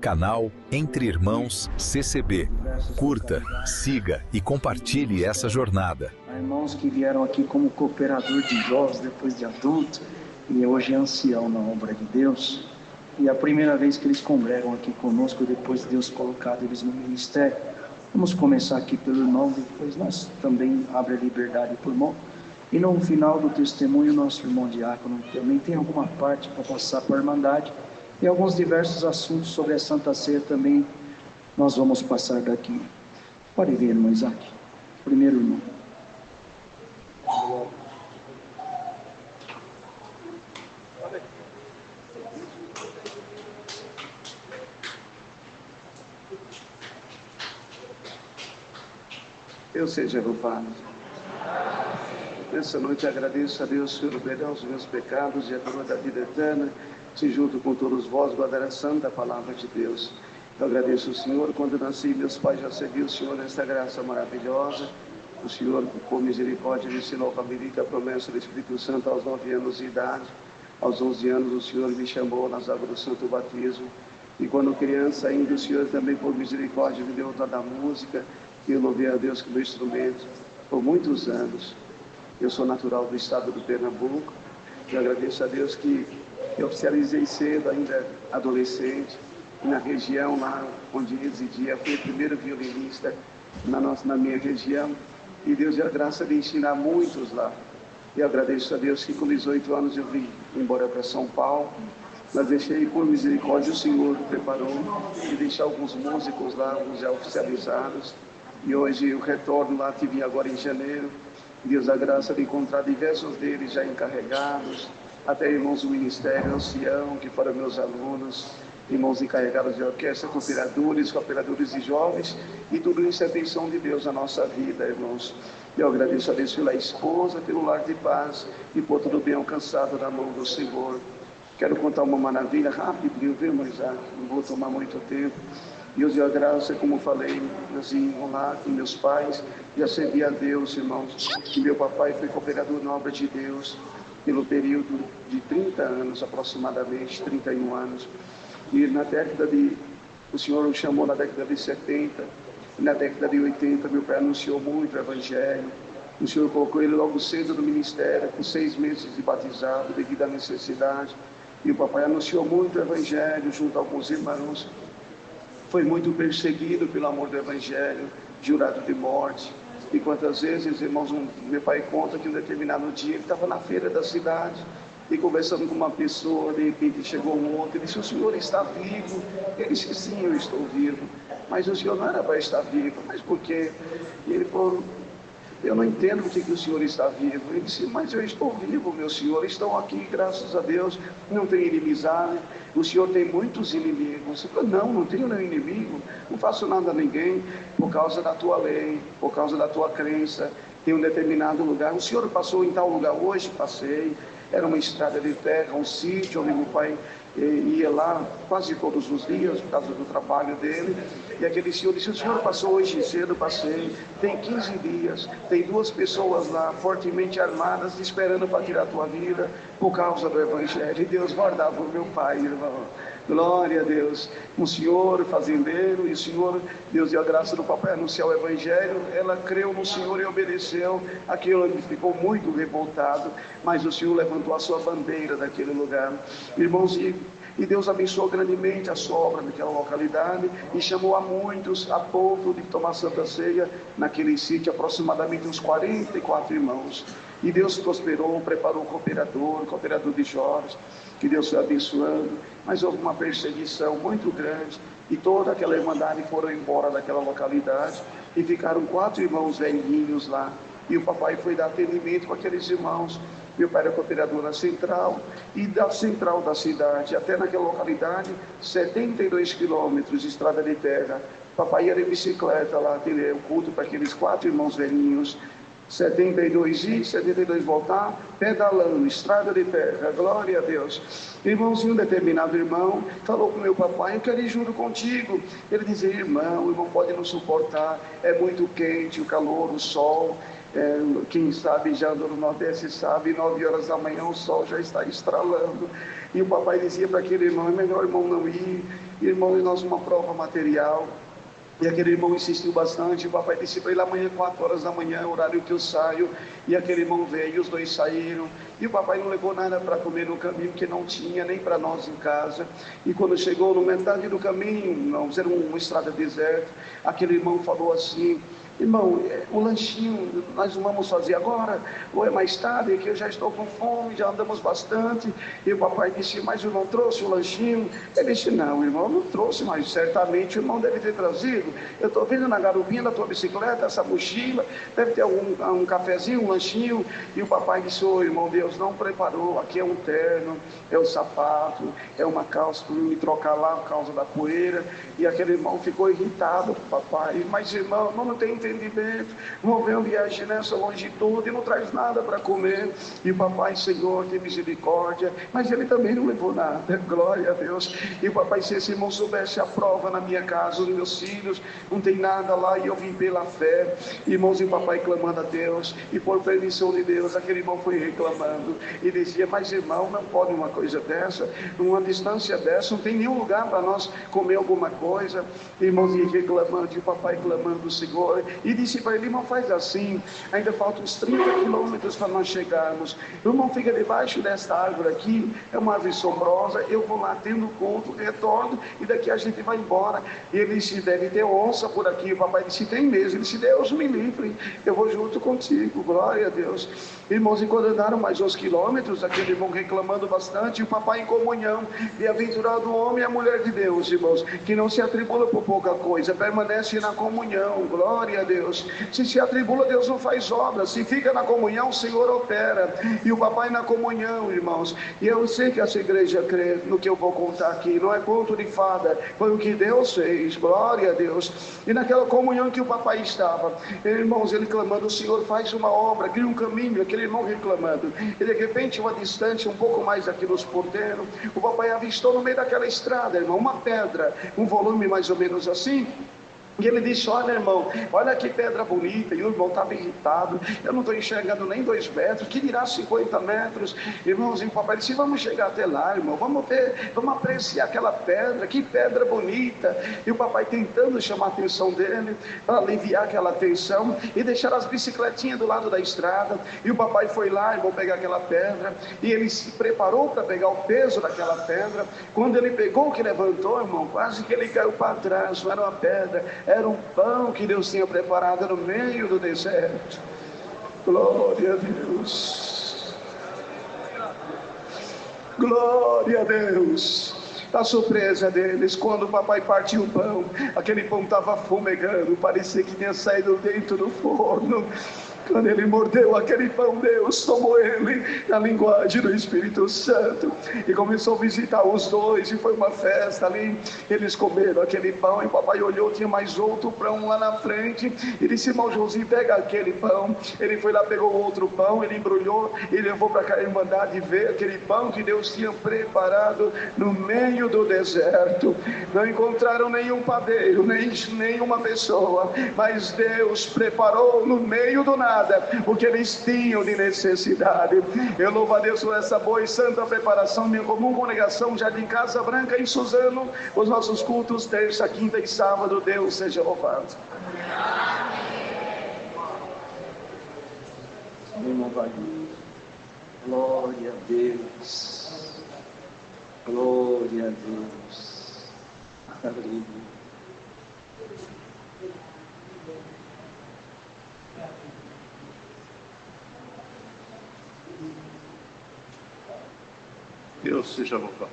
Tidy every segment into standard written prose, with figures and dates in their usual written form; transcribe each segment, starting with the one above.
Canal Entre Irmãos CCB. Curta, siga e compartilhe essa jornada. Há irmãos que vieram aqui como cooperador de jovens depois de adulto e hoje é ancião na obra de Deus. E é a primeira vez que eles congregam aqui conosco depois de Deus colocado eles no ministério. Vamos começar aqui pelo irmão, depois nós também abre a liberdade para o irmão. E no final do testemunho, nosso irmão diácono também tem alguma parte para passar para a Irmandade. E alguns diversos assuntos sobre a Santa Ceia também nós vamos passar daqui. Pode vir, irmão Isaac. Primeiro, irmão. Deus seja louvado. Nessa noite agradeço a Deus pelo perdão dos meus pecados e a coroa da vida eterna. Se junto com todos vós guardar a santa palavra de Deus. Eu agradeço ao Senhor, quando nasci, meus pais já serviam o Senhor nesta graça maravilhosa. O Senhor, por misericórdia, me ensinou com a bendita promessa do Espírito Santo aos 9 anos de idade. Aos 11 anos o Senhor me chamou nas águas do santo batismo. E quando criança ainda, o Senhor também, por misericórdia, me deu toda a música. E eu louvei a Deus com o meu instrumento por muitos anos. Eu sou natural do estado do Pernambuco. Eu agradeço a Deus que eu oficializei cedo, ainda adolescente, na região lá onde residia. Fui o primeiro violinista na minha região. E Deus deu a graça de ensinar muitos lá. E eu agradeço a Deus que com 18 anos eu vim embora para São Paulo. Mas deixei, por misericórdia, o Senhor preparou e deixar alguns músicos lá, alguns já oficializados. E hoje eu retorno lá, que vim agora em janeiro. Deus a graça de encontrar diversos deles já encarregados, até irmãos do Ministério Ancião, que foram meus alunos, irmãos encarregados de orquestra, cooperadores de jovens, e tudo isso é a bênção de Deus na nossa vida, irmãos. Eu agradeço a Deus pela esposa, pelo lar de paz e por tudo bem alcançado na mão do Senhor. Quero contar uma maravilha rápido, viu, mas não vou tomar muito tempo. Deus deu a graça, como falei, assim, lá com meus pais, já servi a Deus, irmãos. E meu papai foi cooperador na obra de Deus pelo período de 30 anos, aproximadamente, 31 anos. E na década de... O Senhor o chamou na década de 70, e na década de 80, meu pai anunciou muito o Evangelho. O Senhor colocou ele logo cedo no ministério, com 6 meses de batizado, devido à necessidade. E o papai anunciou muito o Evangelho junto a alguns irmãos. Foi muito perseguido pelo amor do Evangelho, jurado de morte. E quantas vezes, irmãos, meu pai conta que um determinado dia ele estava na feira da cidade e conversando com uma pessoa, de repente chegou um outro e disse: "O senhor está vivo?" Ele disse: "Sim, eu estou vivo." "Mas o senhor não era para estar vivo." "Mas por quê?" E ele falou: "Eu não entendo por que o senhor está vivo." Ele disse: "Mas eu estou vivo, meu senhor, estão aqui, graças a Deus, não tem inimizade. O senhor tem muitos inimigos." Eu falei: não tenho nenhum inimigo, não faço nada a ninguém, por causa da tua lei, por causa da tua crença, em um determinado lugar. "O senhor passou em tal lugar hoje?" "Passei." Era uma estrada de terra, um sítio onde meu pai ia lá quase todos os dias, por causa do trabalho dele. E aquele senhor disse: "O senhor passou hoje cedo?" "Passei." "Tem 15 dias, tem 2 pessoas lá, fortemente armadas, esperando para tirar a tua vida, por causa do Evangelho." E Deus guardava o meu pai, irmão. Glória a Deus. Um senhor fazendeiro, e o Senhor, Deus deu a graça do papai anunciar o Evangelho. Ela creu no Senhor e obedeceu. Aquilo ele ficou muito revoltado, mas o Senhor levantou a sua bandeira daquele lugar. Irmãos, e Deus abençoou grandemente a sobra daquela localidade e chamou a muitos a ponto de tomar Santa Ceia naquele sítio, aproximadamente uns 44 irmãos. E Deus prosperou, preparou cooperador de jovens, que Deus foi abençoando, mas houve uma perseguição muito grande e toda aquela irmandade foram embora daquela localidade e ficaram 4 irmãos velhinhos lá. E o papai foi dar atendimento para aqueles irmãos. Meu pai era cooperador na central, e da central da cidade até naquela localidade, 72 quilômetros de estrada de terra. Papai ia de bicicleta lá, atender o culto para aqueles 4 irmãos velhinhos. 72 ir, 72 voltar, pedalando, estrada de terra, glória a Deus. Irmãozinho, um determinado irmão falou com meu papai: "Eu quero ir junto contigo." Ele dizia: "Irmão, o irmão pode não suportar, é muito quente, o calor, o sol." Quem sabe já andou no Nordeste sabe, 9 horas da manhã o sol já está estralando. E o papai dizia para aquele irmão: "É melhor, irmão, não ir." irmão, e nós uma prova material. E aquele irmão insistiu bastante. O papai disse para ele: amanhã 4 horas da manhã, horário que eu saio. E aquele irmão veio, os dois saíram. E o papai não levou nada para comer no caminho, que não tinha nem para nós em casa. E quando chegou no metade do caminho, nós era uma estrada deserta, aquele irmão falou assim: irmão, o lanchinho nós não vamos fazer agora, ou é mais tarde, que eu já estou com fome, já andamos bastante. E o papai disse: mas eu não trouxe o lanchinho? Ele disse: não, irmão, não trouxe, mas certamente o irmão deve ter trazido. Eu estou vendo na garupinha da tua bicicleta essa mochila, deve ter um cafezinho, um lanchinho. E o papai disse: ô irmão, Deus não preparou, aqui é um terno, é um sapato, é uma calça para me trocar lá por causa da poeira. E aquele irmão ficou irritado com o papai: mas irmão, não tem entendimento, não vem viagem nessa longitude e não traz nada para comer. E o papai: Senhor, tem misericórdia. Mas ele também não levou nada, glória a Deus. E o papai: se esse irmão soubesse a prova na minha casa, os meus filhos, não tem nada lá, e eu vim pela fé. Irmãos, e o papai clamando a Deus, e por permissão de Deus, aquele irmão foi reclamando e dizia: mas irmão, não pode uma coisa dessa, numa distância dessa, não tem nenhum lugar para nós comer alguma coisa. Irmãos, e reclamando, e o papai clamando o Senhor, e disse para ele: irmão, faz assim, ainda faltam uns 30 quilômetros para nós chegarmos. O irmão fica debaixo desta árvore aqui, é uma árvore sombrosa, eu vou lá tendo conto, retorno, e daqui a gente vai embora. E ele disse: deve ter onça por aqui. O papai disse: tem mesmo. Ele disse: Deus me livre, eu vou junto contigo, glória a Deus. Irmãos, e quando andaram mais uns quilômetros, aquele irmão reclamando bastante, e o papai em comunhão: bem-aventurado o homem e a mulher de Deus, irmãos, que não se atribula por pouca coisa, permanece na comunhão, glória a Deus. Se atribula, Deus não faz obras. Se fica na comunhão, o Senhor opera. E o papai na comunhão, irmãos. E eu sei que essa igreja crê no que eu vou contar aqui, não é conto de fada, foi o que Deus fez, glória a Deus. E naquela comunhão que o papai estava, irmãos, ele clamando: o Senhor faz uma obra, cria um caminho. Aquele irmão reclamando, e de repente, uma distância um pouco mais aqui nos porteiros, o papai avistou no meio daquela estrada, irmão, uma pedra, um volume mais ou menos assim. E ele disse: olha, irmão, olha que pedra bonita. E o irmão estava irritado: eu não estou enxergando nem 2 metros, que dirá 50 metros. Irmãos, e o papai disse: vamos chegar até lá, irmão, vamos ver, vamos apreciar aquela pedra, que pedra bonita. E o papai tentando chamar a atenção dele, para aliviar aquela tensão, e deixar as bicicletinhas do lado da estrada. E o papai foi lá, irmão, pegar aquela pedra, e ele se preparou para pegar o peso daquela pedra. Quando ele pegou, que levantou, irmão, quase que ele caiu para trás. Não era uma pedra, era um pão que Deus tinha preparado no meio do deserto. Glória a Deus. Glória a Deus. A surpresa deles, quando o papai partiu o pão, aquele pão estava fumegando, parecia que tinha saído dentro do forno. Quando ele mordeu aquele pão, Deus tomou ele na linguagem do Espírito Santo e começou a visitar os dois, e foi uma festa ali. Eles comeram aquele pão e o papai olhou, tinha mais outro pão lá na frente e disse: irmão Josinho, pega aquele pão. Ele foi lá, pegou outro pão, ele embrulhou e levou para a Irmandade ver aquele pão que Deus tinha preparado no meio do deserto. Não encontraram nenhum padeiro, nenhuma pessoa, mas Deus preparou no meio do nada o que eles tinham de necessidade. Eu louvo a Deus por essa boa e santa preparação. Minha comum congregação Jardim Casa Branca, em Suzano, os nossos cultos terça, quinta e sábado. Deus seja louvado. Glória a Deus, glória a Deus, aleluia. Deus seja louvado.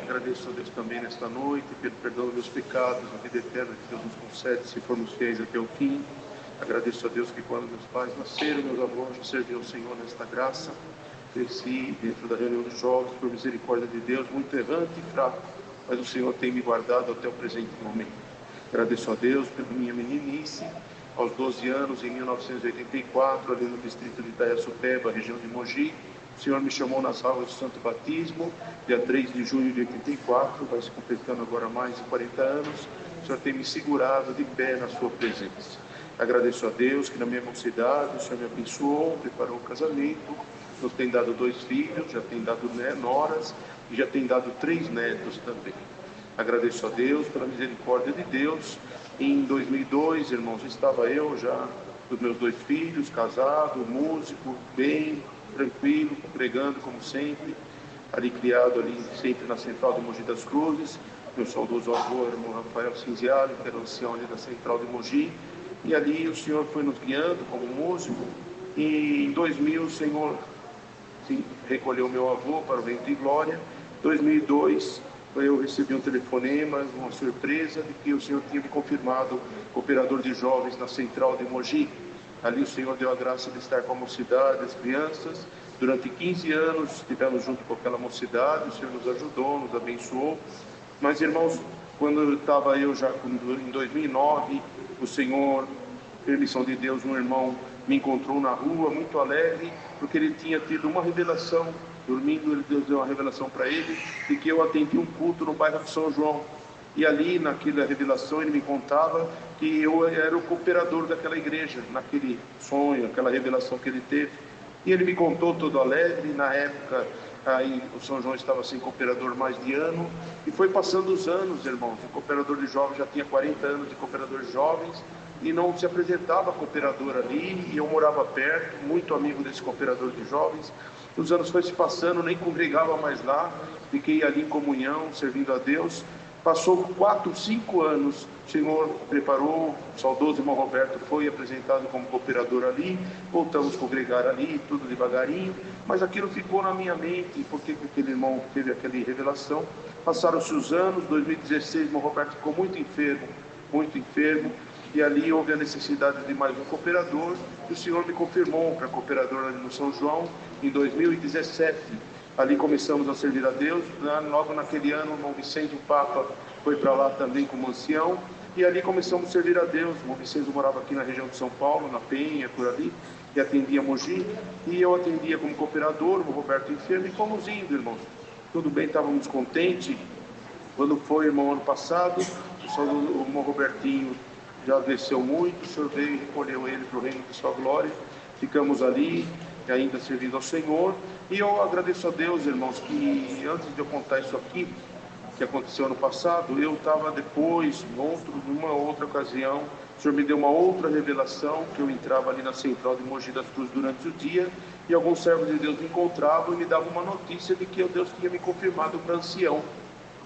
Agradeço a Deus também nesta noite pelo perdão dos meus pecados, a vida eterna que Deus nos concede se formos fiéis até o fim. Agradeço a Deus que quando meus pais nasceram, meus avós já serviam ao Senhor nesta graça. Cresci dentro da reunião dos jovens, por misericórdia de Deus, muito errante e fraco, mas o Senhor tem me guardado até o presente momento. Agradeço a Deus pela minha meninice, aos 12 anos, em 1984, ali no distrito de Itaiaçupeba, região de Mogi. O Senhor me chamou nas aulas do Santo Batismo, dia 3 de junho de 84, vai se completando agora mais de 40 anos. O Senhor tem me segurado de pé na sua presença. Agradeço a Deus que na minha mocidade o Senhor me abençoou, preparou o casamento, nos tem dado 2 filhos, já tem dado noras, e já tem dado 3 netos também. Agradeço a Deus pela misericórdia de Deus. Em 2002, irmãos, estava eu já com os meus 2 filhos, casado, músico, bem, tranquilo, pregando como sempre, ali criado ali sempre na Central de Mogi das Cruzes. Meu saudoso avô, irmão Rafael Cinziali, que era o ancião ali da Central de Mogi, e ali o Senhor foi nos guiando como músico, e em 2000 o Senhor recolheu meu avô para o reino de glória. Em 2002 eu recebi um telefonema, uma surpresa, de que o Senhor tinha me confirmado cooperador de jovens na Central de Mogi. Ali o Senhor deu a graça de estar com a mocidade, as crianças. Durante 15 anos estivemos junto com aquela mocidade, o Senhor nos ajudou, nos abençoou. Mas, irmãos, quando estava eu já em 2009, o Senhor, permissão de Deus, um irmão me encontrou na rua, muito alegre, porque ele tinha tido uma revelação. Dormindo, Deus deu uma revelação para ele, de que eu atendi um culto no bairro de São João. E ali, naquela revelação, ele me contava que eu era o cooperador daquela igreja, naquele sonho, aquela revelação que ele teve. E ele me contou todo alegre. Na época, aí o São João estava sem cooperador mais de ano, e foi passando os anos, irmãos. O cooperador de jovens já tinha 40 anos de cooperador de jovens, e não se apresentava cooperador ali, e eu morava perto, muito amigo desse cooperador de jovens. Os anos foi se passando, nem congregava mais lá, fiquei ali em comunhão, servindo a Deus. Passou 4, 5 anos, o Senhor preparou, o saudoso irmão Roberto foi apresentado como cooperador ali, voltamos a congregar ali, tudo devagarinho, mas aquilo ficou na minha mente, porque aquele irmão teve aquela revelação. Passaram-se os anos, 2016, o irmão Roberto ficou muito enfermo, e ali houve a necessidade de mais um cooperador, e o Senhor me confirmou para cooperador ali no São João, em 2017. Ali começamos a servir a Deus. Logo naquele ano, o irmão Vicente, o Papa, foi para lá também como ancião, e ali começamos a servir a Deus. O irmão Vicente morava aqui na região de São Paulo, na Penha, por ali, e atendia Mogi, e eu atendia como cooperador, o Roberto enfermo, e fomos indo, irmãos. Tudo bem, estávamos contentes. Quando foi, irmão, ano passado, o irmão Robertinho já adoeceu muito, o Senhor veio e recolheu ele para o reino de sua glória. Ficamos ali, ainda servindo ao Senhor. E eu agradeço a Deus, irmãos, que antes de eu contar isso aqui, que aconteceu ano passado, eu estava depois, numa outra ocasião, o Senhor me deu uma outra revelação, que eu entrava ali na Central de Mogi das Cruzes durante o dia, e alguns servos de Deus me encontravam e me davam uma notícia de que Deus tinha me confirmado para ancião.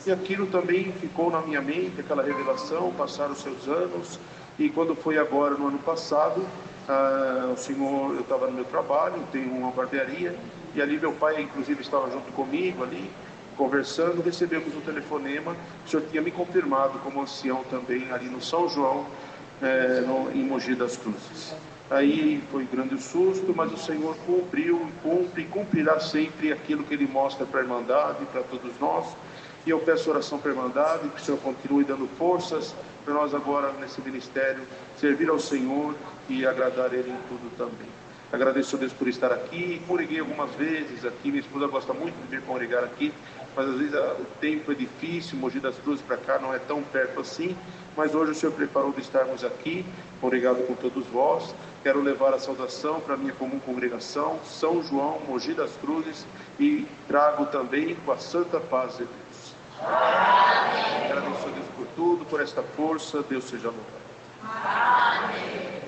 E aquilo também ficou na minha mente, aquela revelação. Passaram os seus anos, e quando foi agora, no ano passado, o Senhor, eu estava no meu trabalho, tenho uma barbearia, e ali meu pai, inclusive, estava junto comigo ali, conversando. Recebemos um telefonema, o Senhor tinha me confirmado como ancião também ali no São João, em Mogi das Cruzes. Aí foi grande o susto, mas o Senhor cumpriu, cumpre e cumprirá sempre aquilo que Ele mostra para a Irmandade, para todos nós. E eu peço oração para a Irmandade, que o Senhor continue dando forças para nós agora nesse ministério, servir ao Senhor e agradar Ele em tudo também. Agradeço a Deus por estar aqui. Congreguei algumas vezes aqui, minha esposa gosta muito de vir congregar aqui, mas às vezes o tempo é difícil, Mogi das Cruzes para cá não é tão perto assim, mas hoje o Senhor preparou de estarmos aqui, congregado com todos vós. Quero levar a saudação para a minha comum congregação, São João, Mogi das Cruzes, e trago também com a santa paz de Deus. Amém. Agradeço a Deus por tudo, por esta força. Deus seja louvado. Amém.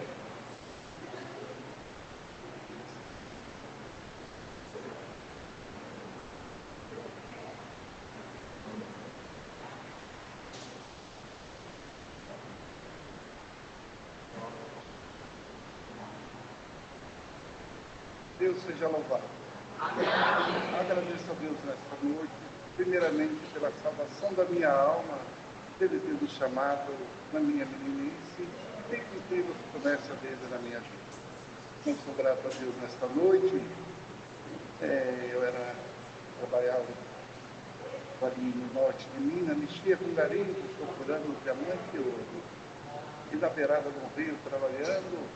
Deus seja louvado. Amém. Agradeço a Deus nesta noite, primeiramente pela salvação da minha alma, pelo ter me chamado na minha meninice, e tem cumprido a promessa dele na minha vida. Eu sou grato a Deus nesta noite. Eu trabalhava ali no norte de Minas, mexia com garimpo, procurando diamante e ouro. E na beirada do rio, trabalhando,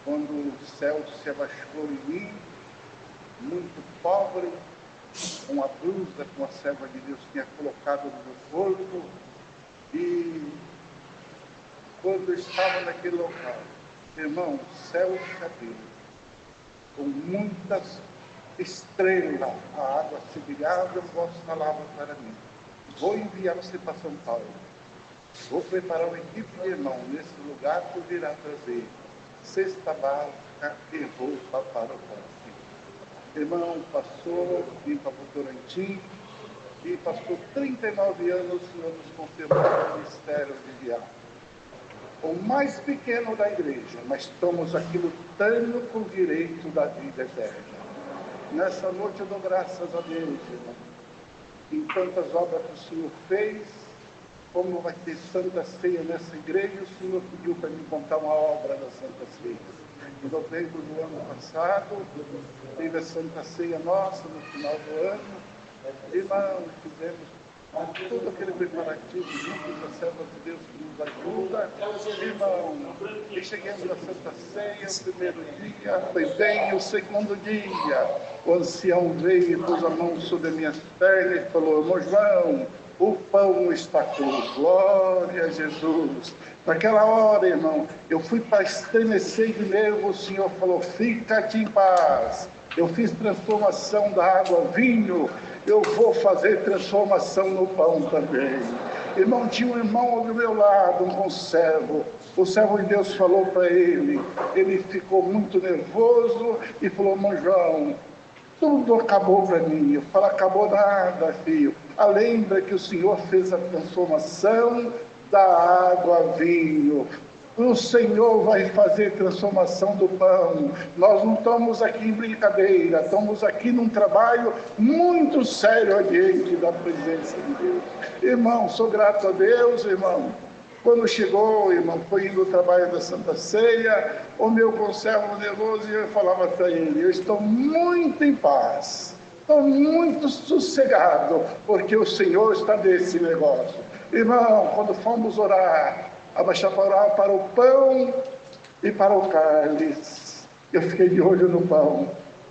quando o céu se abaixou em mim, muito pobre, com a blusa, com a serva de Deus tinha colocado no meu corpo, e quando eu estava naquele local, irmão, o céu se abriu, com muitas estrela, a água semelhada, eu vossa palavra para mim. Vou enviar você para São Paulo. Vou preparar uma equipe de irmão nesse lugar que eu virá trazer cesta básica e roupa para o povo. Irmão, passou, vim para Votorantim, e passou 39 anos, o Senhor nos confirmou o ministério de viagem. O mais pequeno da igreja, mas estamos aqui lutando por direito da vida eterna. Nessa noite eu dou graças a Deus, irmão, em tantas obras que o Senhor fez, como vai ter Santa Ceia nessa igreja, o Senhor pediu para me contar uma obra da Santa Ceia. Em novembro do ano passado, teve a Santa Ceia nossa no final do ano. Irmão, fizemos todo aquele preparativo junto da serva de Deus que nos ajuda. Irmão, e chegamos na Santa Ceia, o primeiro dia, foi bem, o segundo dia, o ancião veio e pôs a mão sobre as minhas pernas e falou: irmão João, o pão está cru, glória a Jesus. Naquela hora, irmão, eu fui para estremecer de nervo, o Senhor falou: fica-te em paz. Eu fiz transformação da água ao vinho, eu vou fazer transformação no pão também. Irmão, tinha um irmão ao meu lado, um conservo. O servo de Deus falou para ele ficou muito nervoso e falou: irmão João, tudo acabou para mim. Eu falo: acabou nada, filho. Lembra que o Senhor fez a transformação da água a vinho. O Senhor vai fazer transformação do pão. Nós não estamos aqui em brincadeira, estamos aqui num trabalho muito sério diante da presença de Deus. Irmão, sou grato a Deus, irmão. Quando chegou, irmão, foi indo o trabalho da Santa Ceia, o meu conservo nervoso, e eu falava para ele: eu estou muito em paz, estou muito sossegado, porque o Senhor está nesse negócio. Irmão, quando fomos orar, abaixar para orar para o pão e para o cálice, eu fiquei de olho no pão.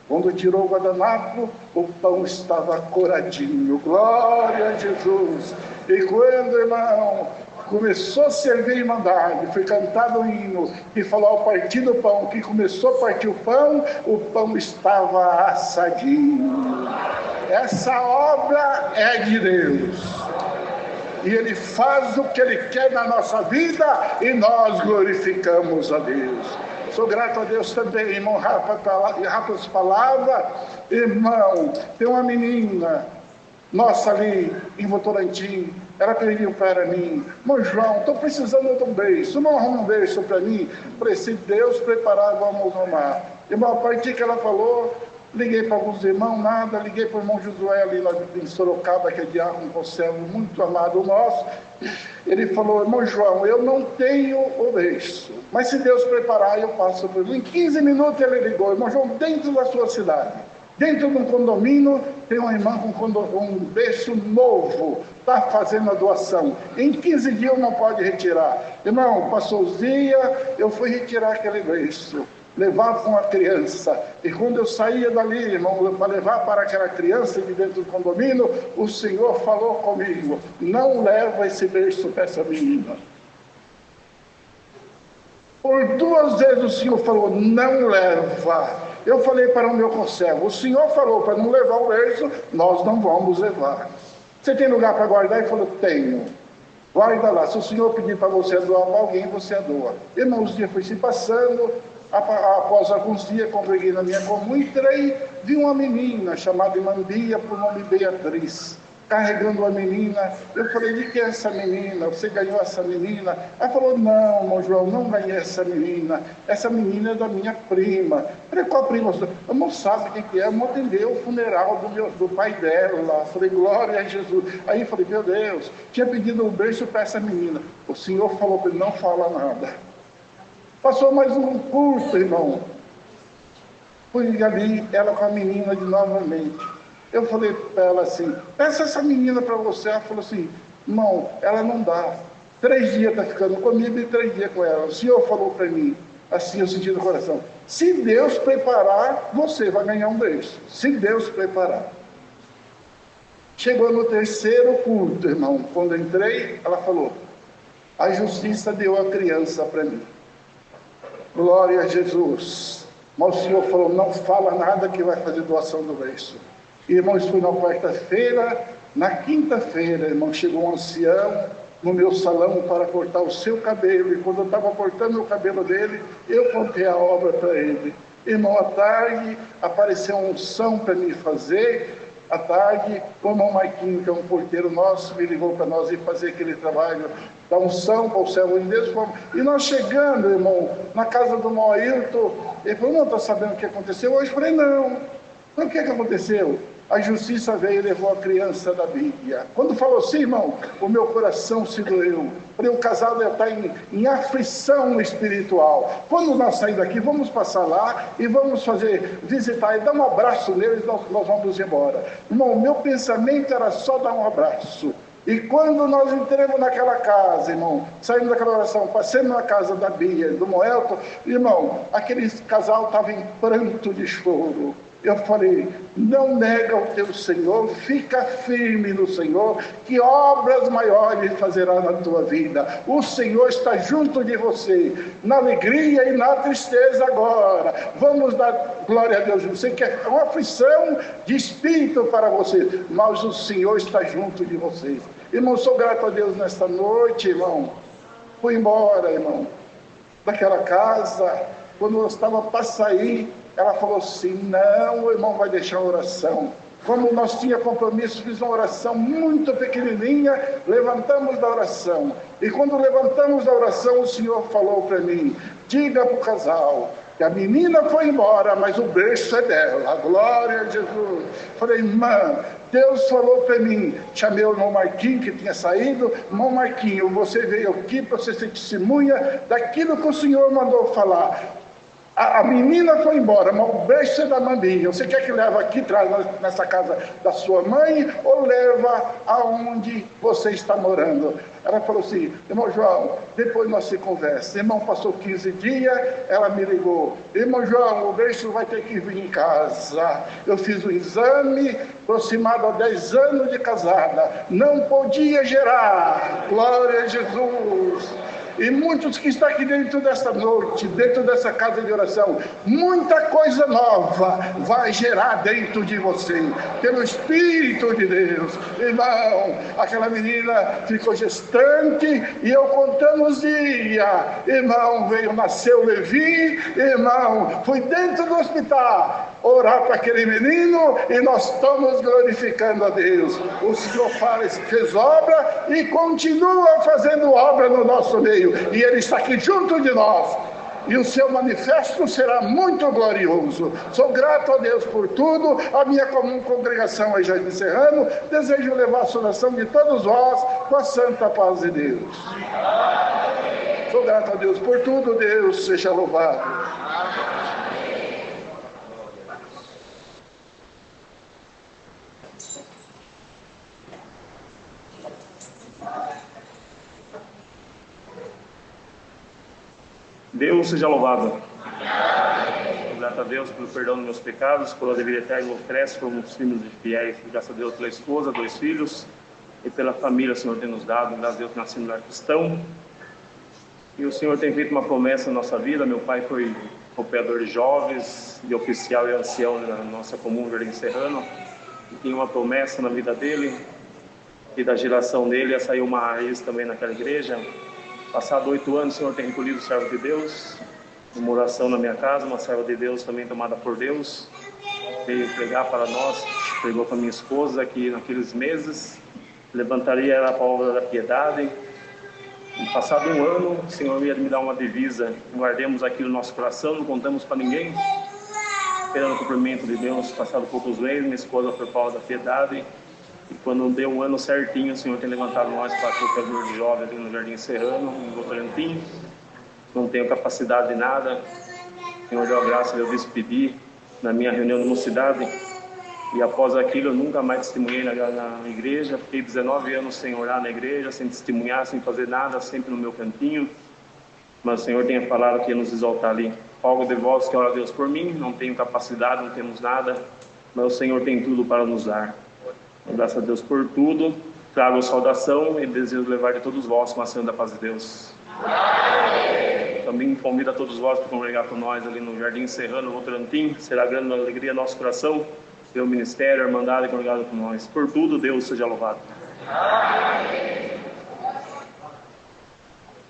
Quando tirou o guardanapo, o pão estava coradinho. Glória a Jesus. E quando, irmão, começou a servir a Irmandade, foi cantado o hino e falou ao partir do pão, que começou a partir o pão estava assadinho. Essa obra é de Deus. E Ele faz o que Ele quer na nossa vida e nós glorificamos a Deus. Sou grato a Deus também, irmão Rafa's palavra. Irmão, tem uma menina nossa ali em Votorantim, ela pediu para mim: irmão João, estou precisando de um berço, não arruma um berço para mim? Falei: se Deus preparar, vamos arrumar. Irmão, a partir que ela falou, liguei para alguns irmãos, nada, liguei para o irmão Josué ali em Sorocaba, que é diácono conservo, muito amado nosso. Ele falou: irmão João, eu não tenho o berço, mas se Deus preparar, eu passo por ele. Em 15 minutos ele ligou: irmão João, dentro da sua cidade, dentro de um condomínio, tem uma irmã com um berço novo, está fazendo a doação. Em 15 dias não pode retirar. Irmão, passou os dias, eu fui retirar aquele berço, levar para uma criança. E quando eu saía dali, irmão, para levar para aquela criança de dentro do condomínio, o Senhor falou comigo: não leva esse berço para essa menina. Por 2 vezes o Senhor falou: não leva. Eu falei para o meu conservo: o Senhor falou para não levar o berço, nós não vamos levar. Você tem lugar para guardar? Ele falou: tenho. Guarda lá. Se o Senhor pedir para você doar para alguém, você doa. Irmão, os dias foi se passando. Após alguns dias, congreguei na minha comum, entrei, vi uma menina chamada Imandia, por nome Beatriz, carregando a menina. Eu falei: de que é essa menina? Você ganhou essa menina? Ela falou: não, irmão João, não ganhei essa menina é da minha prima. Eu falei: qual prima? Eu não sabe o que é. Eu vou atender o funeral do pai dela. Eu falei: glória a Jesus. Aí eu falei: meu Deus, tinha pedido um berço para essa menina. O Senhor falou para ele: não fala nada. Passou mais um curso, irmão. Fui ali, ela com a menina de novamente. Eu falei para ela assim: peça essa menina para você. Ela falou assim: irmão, ela não dá. 3 dias está ficando comigo e 3 dias com ela. O Senhor falou para mim, assim eu senti no coração: se Deus preparar, você vai ganhar um berço. Se Deus preparar. Chegou no 3º culto, irmão. Quando eu entrei, ela falou: a justiça deu a criança para mim. Glória a Jesus. Mas o Senhor falou, não fala nada que vai fazer doação do berço. Irmão, isso foi na quarta-feira. Na quinta-feira, irmão, chegou um ancião no meu salão para cortar o seu cabelo. E quando eu estava cortando o cabelo dele, eu contei a obra para ele. Irmão, à tarde apareceu uma unção para me fazer. À tarde, o irmão Marquinho, que é um porteiro nosso, me ligou para nós ir fazer aquele trabalho da unção para o servo de Deus. E nós chegando, irmão, na casa do irmão Ailton, ele falou, não está sabendo o que aconteceu hoje? Eu falei, não. Então, o que aconteceu? A justiça veio e levou a criança da Bíblia. Quando falou assim, irmão, o meu coração se doeu. Falei, o casal deve estar em aflição espiritual. Quando nós saímos daqui, vamos passar lá e vamos visitar e dar um abraço neles, nós vamos embora. Irmão, o meu pensamento era só dar um abraço. E quando nós entramos naquela casa, irmão, saímos daquela oração, passamos na casa da Bia, do Moelton, irmão, aquele casal estava em pranto de choro. Eu falei, não nega o teu Senhor, fica firme no Senhor, que obras maiores fazerá na tua vida. O Senhor está junto de você, na alegria e na tristeza agora. Vamos dar glória a Deus. Eu sei que é uma aflição de espírito para você, mas o Senhor está junto de vocês. Irmão, sou grato a Deus nesta noite, irmão. Fui embora, irmão, daquela casa, quando eu estava para sair, ela falou assim, não, o irmão vai deixar a oração. Como nós tínhamos compromisso, fiz uma oração muito pequenininha, levantamos da oração. E quando levantamos da oração, o Senhor falou para mim, diga para o casal, que a menina foi embora, mas o berço é dela, glória a Jesus. Falei, irmã, Deus falou para mim, chamei o irmão Marquinho, que tinha saído, irmão Marquinho, você veio aqui para você ser testemunha daquilo que o Senhor mandou falar. A menina foi embora, mas o berço é da maminha. Você quer que leve aqui, traz nessa casa da sua mãe, ou leva aonde você está morando? Ela falou assim, irmão João, depois nós se conversa. Irmão, passou 15 dias, ela me ligou. Irmão João, o berço vai ter que vir em casa. Eu fiz o exame, aproximado a 10 anos de casada. Não podia gerar. Glória a Jesus. E muitos que estão aqui dentro desta noite, dentro dessa casa de oração, muita coisa nova vai gerar dentro de você, pelo Espírito de Deus. Irmão, aquela menina ficou gestante e eu contando os dias. Irmão, nasceu Levi. Irmão, fui dentro do hospital orar para aquele menino e nós estamos glorificando a Deus. O Senhor fez obra e continua fazendo obra no nosso meio. E Ele está aqui junto de nós. E o seu manifesto será muito glorioso. Sou grato a Deus por tudo. A minha comum congregação aí já encerrando. Desejo levar a oração de todos vós com a santa paz de Deus. Sou grato a Deus por tudo. Deus seja louvado. Deus seja louvado. Graças a Deus pelo perdão dos meus pecados, pela vida eterna, oferece como filhos de fiéis, graças a Deus pela esposa, 2 filhos, e pela família o Senhor tem nos dado, graças a Deus que nascemos no lar cristão. E o Senhor tem feito uma promessa na nossa vida. Meu pai foi operador de jovens, e oficial e ancião na nossa comum Jardim Serrano, e tinha uma promessa na vida dele, e da geração dele ia sair uma raiz também naquela igreja. Passado 8 anos, o Senhor tem recolhido o servo de Deus, uma oração na minha casa, uma serva de Deus também tomada por Deus, veio pregar para nós, pregou para minha esposa que naqueles meses levantaria ela para a obra da piedade. E passado 1 ano, o Senhor ia me dar uma divisa, guardemos aquilo no nosso coração, não contamos para ninguém, esperando o cumprimento de Deus. Passado poucos meses, minha esposa foi para a obra da piedade. E quando deu 1 ano certinho, o Senhor tem levantado nós para trocador de jovens ali no Jardim Serrano, em Votorantim. Não tenho capacidade de nada. O Senhor deu a graça de eu despedir na minha reunião de mocidade. E após aquilo, eu nunca mais testemunhei na igreja. Fiquei 19 anos sem orar na igreja, sem testemunhar, sem fazer nada, sempre no meu cantinho. Mas o Senhor tem falado que ia nos exaltar ali. Algo de vós que ora a Deus por mim, não tenho capacidade, não temos nada, mas o Senhor tem tudo para nos dar. Graças a Deus por tudo. Trago saudação e desejo levar de todos vós com a santa paz de Deus. Amém. Também convido a todos vós para congregar com nós ali no Jardim Serrano, Votorantim. Será grande alegria nosso coração, seu ministério, a Irmandade congregada com nós. Por tudo, Deus seja louvado. Amém.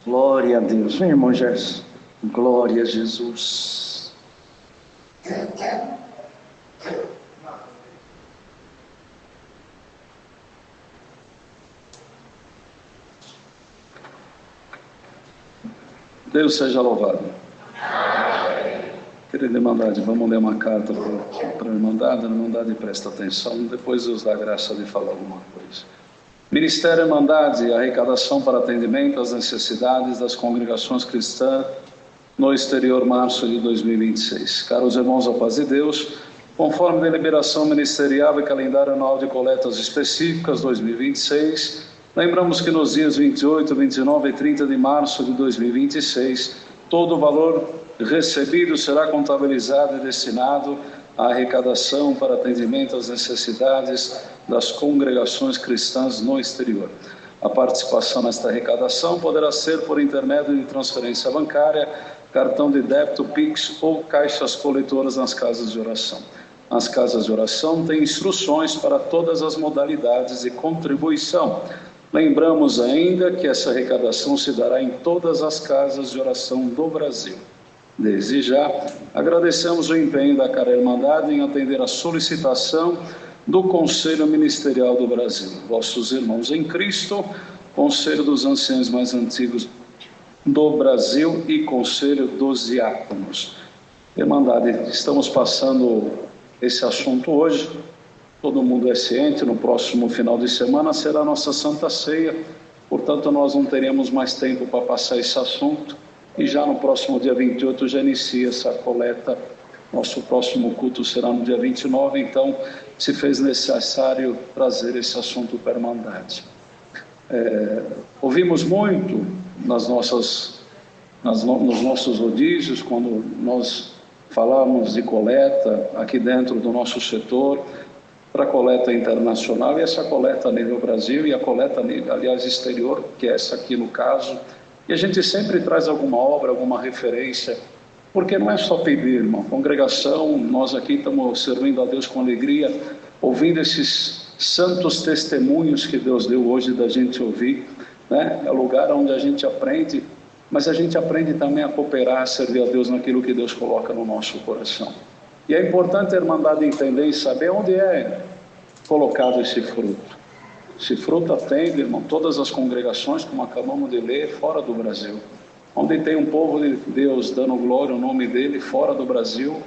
Glória a Deus. Vem, irmão Gerson. Glória a Jesus. Deus seja louvado. Querida Irmandade, vamos ler uma carta para a Irmandade. A Irmandade presta atenção, depois Deus dá graça de falar alguma coisa. Ministério Irmandade, arrecadação para atendimento às necessidades das congregações cristãs no exterior, março de 2026. Caros irmãos, a paz de Deus, conforme deliberação ministerial e calendário anual de coletas específicas 2026, lembramos que nos dias 28, 29 e 30 de março de 2026, todo o valor recebido será contabilizado e destinado à arrecadação para atendimento às necessidades das congregações cristãs no exterior. A participação nesta arrecadação poderá ser por intermédio de transferência bancária, cartão de débito, Pix ou caixas coletoras nas casas de oração. As casas de oração têm instruções para todas as modalidades de contribuição. Lembramos ainda que essa arrecadação se dará em todas as casas de oração do Brasil. Desde já, agradecemos o empenho da Cara Irmandade em atender a solicitação do Conselho Ministerial do Brasil, vossos irmãos em Cristo, Conselho dos Anciãos mais antigos do Brasil e Conselho dos Diáconos. Irmandade, estamos passando esse assunto hoje, todo mundo é ciente, no próximo final de semana será a nossa Santa Ceia, portanto nós não teremos mais tempo para passar esse assunto, e já no próximo dia 28 já inicia essa coleta. Nosso próximo culto será no dia 29, então se fez necessário trazer esse assunto para a Irmandade. Ouvimos muito nos nossos rodízios, quando nós falamos de coleta aqui dentro do nosso setor, para a coleta internacional, e essa coleta a nível Brasil, e a coleta, aliás, exterior, que é essa aqui no caso, e a gente sempre traz alguma obra, alguma referência, porque não é só pedir, irmão. Congregação, nós aqui estamos servindo a Deus com alegria, ouvindo esses santos testemunhos que Deus deu hoje da gente ouvir, né? É o lugar onde a gente aprende, mas a gente aprende também a cooperar, a servir a Deus naquilo que Deus coloca no nosso coração. E é importante a Irmandade entender e saber onde é colocado esse fruto. Esse fruto atende, irmão, todas as congregações, como acabamos de ler, fora do Brasil. Onde tem um povo de Deus dando glória ao nome dele, fora do Brasil,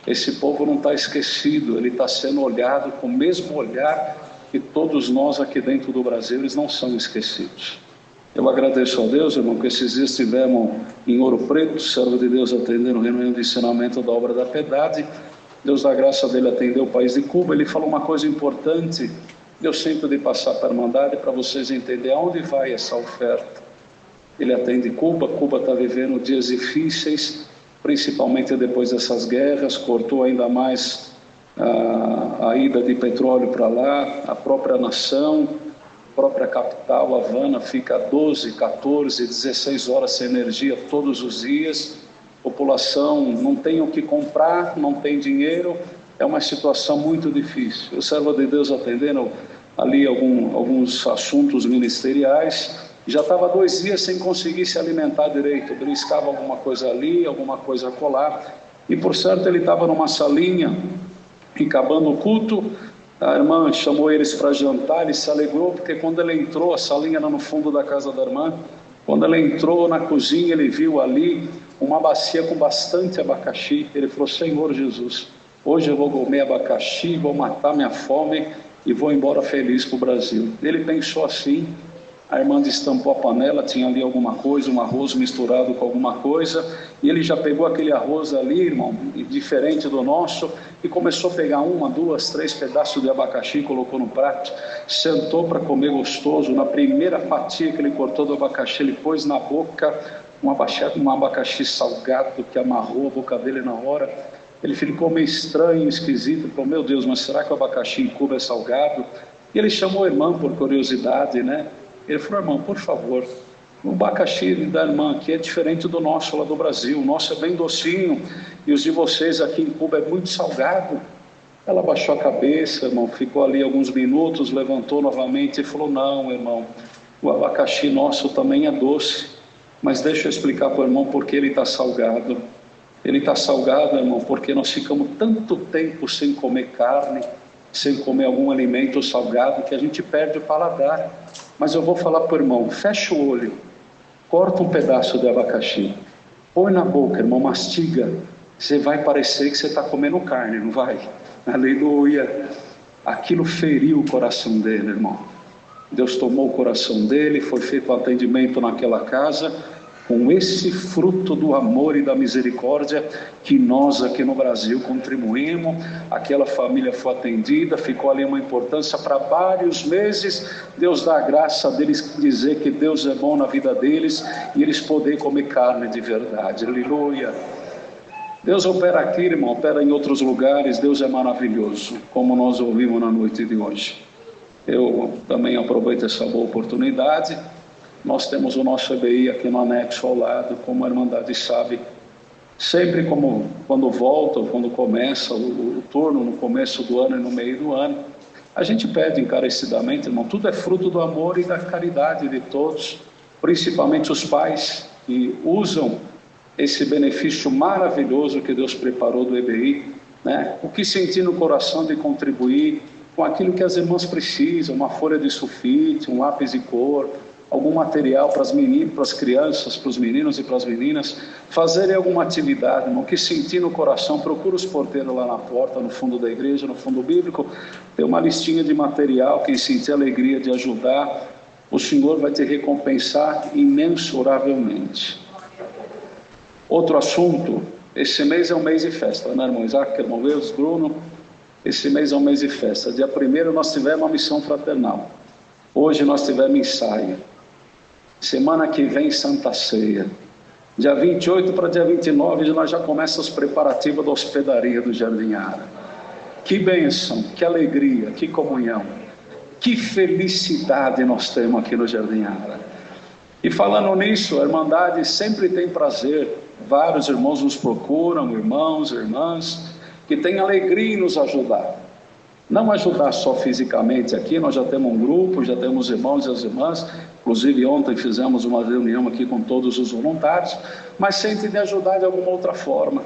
esse povo não está esquecido, ele está sendo olhado com o mesmo olhar que todos nós aqui dentro do Brasil, eles não são esquecidos. Eu agradeço a Deus, irmão, que esses dias estivemos em Ouro Preto, servo de Deus atendendo o reunião de ensinamento da obra da piedade. Deus, da graça dele, atendeu o país de Cuba. Ele falou uma coisa importante, eu sempre de passar para a Irmandade para vocês entenderem aonde vai essa oferta. Ele atende Cuba, Cuba está vivendo dias difíceis, principalmente depois dessas guerras, cortou ainda mais a ida de petróleo para lá, a própria nação, a própria capital, Havana, fica 12, 14, 16 horas sem energia todos os dias, população não tem o que comprar, não tem dinheiro, é uma situação muito difícil. O servo de Deus atendendo ali alguns assuntos ministeriais, já estava 2 dias sem conseguir se alimentar direito, beliscava alguma coisa ali, alguma coisa acolá, e por certo ele estava numa salinha, acabando o culto, a irmã chamou eles para jantar, ele se alegrou, porque quando ele entrou, a salinha era no fundo da casa da irmã, quando ele entrou na cozinha, ele viu ali uma bacia com bastante abacaxi, ele falou: Senhor Jesus, hoje eu vou comer abacaxi, vou matar minha fome e vou embora feliz para o Brasil. Ele pensou assim, a irmã destampou a panela, tinha ali alguma coisa, um arroz misturado com alguma coisa, e ele já pegou aquele arroz ali, irmão, diferente do nosso, e começou a pegar 1, 2, 3 pedaços de abacaxi, colocou no prato, sentou para comer gostoso. Na primeira fatia que ele cortou do abacaxi, ele pôs na boca um abacaxi salgado que amarrou a boca dele na hora. Ele ficou meio estranho, esquisito, falou: meu Deus, mas será que o abacaxi em Cuba é salgado? E ele chamou a irmã por curiosidade, né? Ele falou: irmão, por favor, O abacaxi da irmã aqui é diferente do nosso lá do Brasil. O nosso é bem docinho e os de vocês aqui em Cuba é muito salgado. Ela baixou a cabeça, irmão, ficou ali alguns minutos, levantou novamente e falou: não, irmão, o abacaxi nosso também é doce, mas deixa eu explicar para o irmão por que ele está salgado. Ele está salgado, irmão, porque nós ficamos tanto tempo sem comer carne, sem comer algum alimento salgado, que a gente perde o paladar. Mas eu vou falar para o irmão: fecha o olho, corta um pedaço de abacaxi, põe na boca, irmão, mastiga. Você vai parecer que você está comendo carne, não vai? Aleluia. Aquilo feriu o coração dele, irmão. Deus tomou o coração dele, foi feito um atendimento naquela casa, com esse fruto do amor e da misericórdia que nós aqui no Brasil contribuímos. Aquela família foi atendida, ficou ali uma importância para vários meses. Deus dá a graça deles dizer que Deus é bom na vida deles e eles poderem comer carne de verdade. Aleluia. Deus opera aqui, irmão, opera em outros lugares. Deus é maravilhoso, como nós ouvimos na noite de hoje. Eu também aproveito essa boa oportunidade. Nós temos o nosso EBI aqui no anexo ao lado, como a Irmandade sabe. Sempre quando volta, ou quando começa o turno, no começo do ano e no meio do ano, a gente pede encarecidamente, irmão, tudo é fruto do amor e da caridade de todos, principalmente os pais que usam esse benefício maravilhoso que Deus preparou do EBI, né? O que sentir no coração de contribuir com aquilo que as irmãs precisam, uma folha de sulfite, um lápis de cor, algum material para as meninas, para as crianças, para os meninos e para as meninas, fazerem alguma atividade, irmão, que sentir no coração. Procura os porteiros lá na porta, no fundo da igreja, no fundo bíblico, tem uma listinha de material. Quem sentir alegria de ajudar, o Senhor vai te recompensar imensuravelmente. Outro assunto: esse mês é um mês de festa, né, irmão Isaac, irmão Leus, Bruno? Esse mês é um mês de festa. Dia 1º nós tivemos uma missão fraternal. Hoje nós tivemos ensaio. Semana que vem, Santa Ceia. Dia 28 para dia 29, nós já começamos os preparativos da hospedaria do Jardim Ara. Que bênção, que alegria, que comunhão, que felicidade nós temos aqui no Jardim Ara. E falando nisso, a Irmandade sempre tem prazer. Vários irmãos nos procuram, irmãos, irmãs, que têm alegria em nos ajudar. Não ajudar só fisicamente aqui, nós já temos um grupo, já temos irmãos e as irmãs. Inclusive ontem fizemos uma reunião aqui com todos os voluntários, mas sentem de ajudar de alguma outra forma.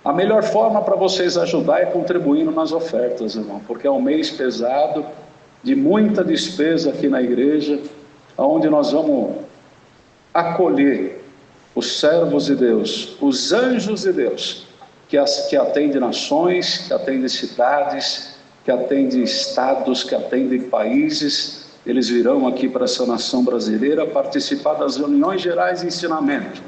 A melhor forma para vocês ajudar é contribuindo nas ofertas, irmão, porque é um mês pesado, de muita despesa aqui na igreja, onde nós vamos acolher os servos de Deus, os anjos de Deus, que atendem nações, que atendem cidades, que atendem estados, que atendem países. Eles virão aqui para essa nação brasileira participar das reuniões gerais de ensinamento,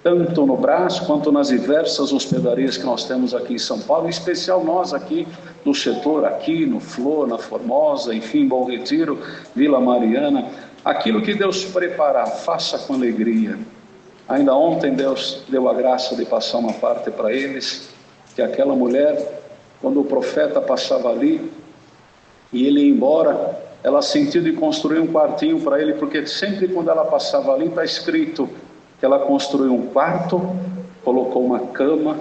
tanto no Brás quanto nas diversas hospedarias que nós temos aqui em São Paulo, em especial nós aqui no setor, aqui no Flor, na Formosa, enfim, Bom Retiro, Vila Mariana. Aquilo que Deus preparar, faça com alegria. Ainda ontem Deus deu a graça de passar uma parte para eles, que aquela mulher, quando o profeta passava ali e ele ia embora, ela sentiu de construir um quartinho para ele, porque sempre quando ela passava ali, está escrito que ela construiu um quarto, colocou uma cama,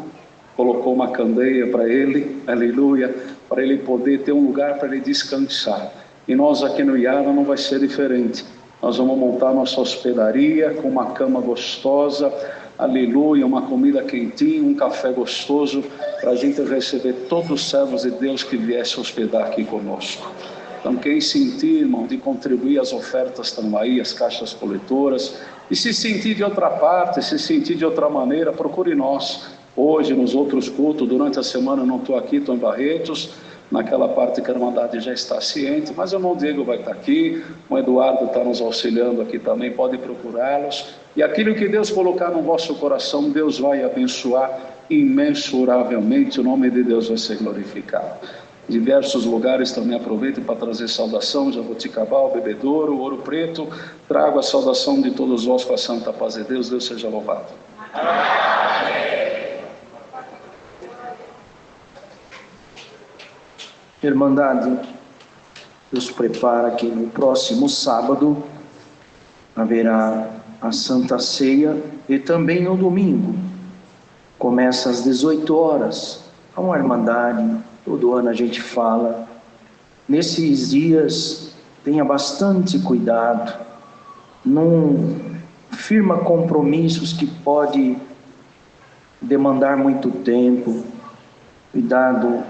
colocou uma candeia para ele, aleluia, para ele poder ter um lugar para ele descansar. E nós aqui no Iara não vai ser diferente. Nós vamos montar nossa hospedaria com uma cama gostosa, aleluia, uma comida quentinha, um café gostoso, para a gente receber todos os servos de Deus que viessem hospedar aqui conosco. Então quem sentir, irmão, de contribuir, as ofertas estão aí, as caixas coletoras. E se sentir de outra parte, se sentir de outra maneira, procure nós. Hoje, nos outros cultos, durante a semana eu não estou aqui, estou em Barretos, naquela parte que a Irmandade já está ciente, mas o irmão Diego vai estar aqui, o Eduardo está nos auxiliando aqui também, pode procurá-los. E aquilo que Deus colocar no vosso coração, Deus vai abençoar imensuravelmente, o nome de Deus vai ser glorificado. Diversos lugares também aproveito para trazer saudação: Jaboticabal, Bebedouro, Ouro Preto. Trago a saudação de todos vós com a santa paz de Deus. Deus seja louvado. Irmandade, Deus prepara que no próximo sábado haverá a Santa Ceia e também no domingo. Começa às 18 horas. É uma irmandade, todo ano a gente fala. Nesses dias, tenha bastante cuidado. Não firma compromissos que pode demandar muito tempo. Cuidado,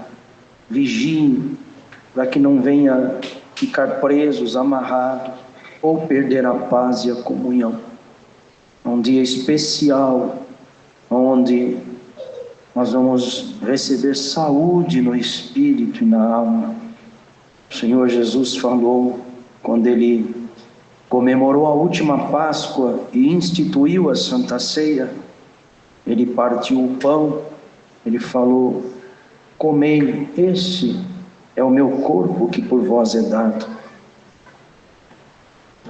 vigie, para que não venha ficar presos, amarrados, ou perder a paz e a comunhão. É um dia especial, onde nós vamos receber saúde no espírito e na alma. O Senhor Jesus falou, quando Ele comemorou a última Páscoa e instituiu a Santa Ceia, Ele partiu o pão, Ele falou: comei, este é o meu corpo que por vós é dado.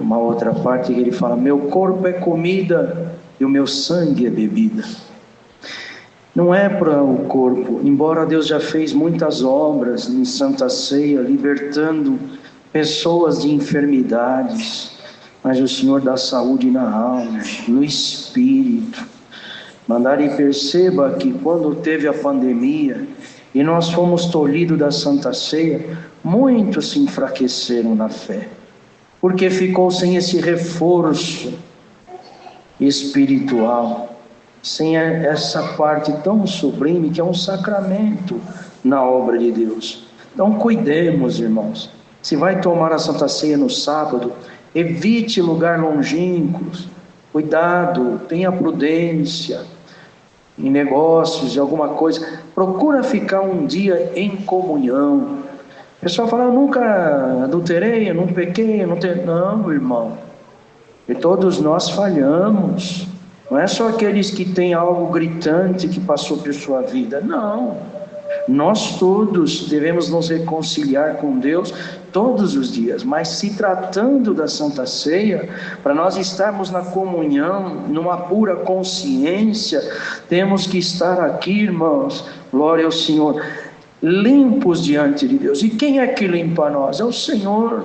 Uma outra parte que Ele fala: meu corpo é comida e o meu sangue é bebida. Não é para o corpo, embora Deus já fez muitas obras em Santa Ceia, libertando pessoas de enfermidades, mas o Senhor dá saúde na alma, no espírito. Mandar e perceba que quando teve a pandemia e nós fomos tolhidos da Santa Ceia, muitos se enfraqueceram na fé, porque ficou sem esse reforço espiritual, sem essa parte tão sublime que é um sacramento na obra de Deus. Então cuidemos, irmãos. Se vai tomar a Santa Ceia no sábado, evite lugar longínquos. Cuidado, tenha prudência em negócios, de alguma coisa. Procura ficar um dia em comunhão. O pessoal fala: eu nunca adulterei, eu não pequei, eu não tenho... Não, irmão. E todos nós falhamos. Não é só aqueles que têm algo gritante que passou por sua vida. Não. Nós todos devemos nos reconciliar com Deus todos os dias. Mas se tratando da Santa Ceia, para nós estarmos na comunhão, numa pura consciência, temos que estar aqui, irmãos, glória ao Senhor, limpos diante de Deus. E quem é que limpa nós? É o Senhor.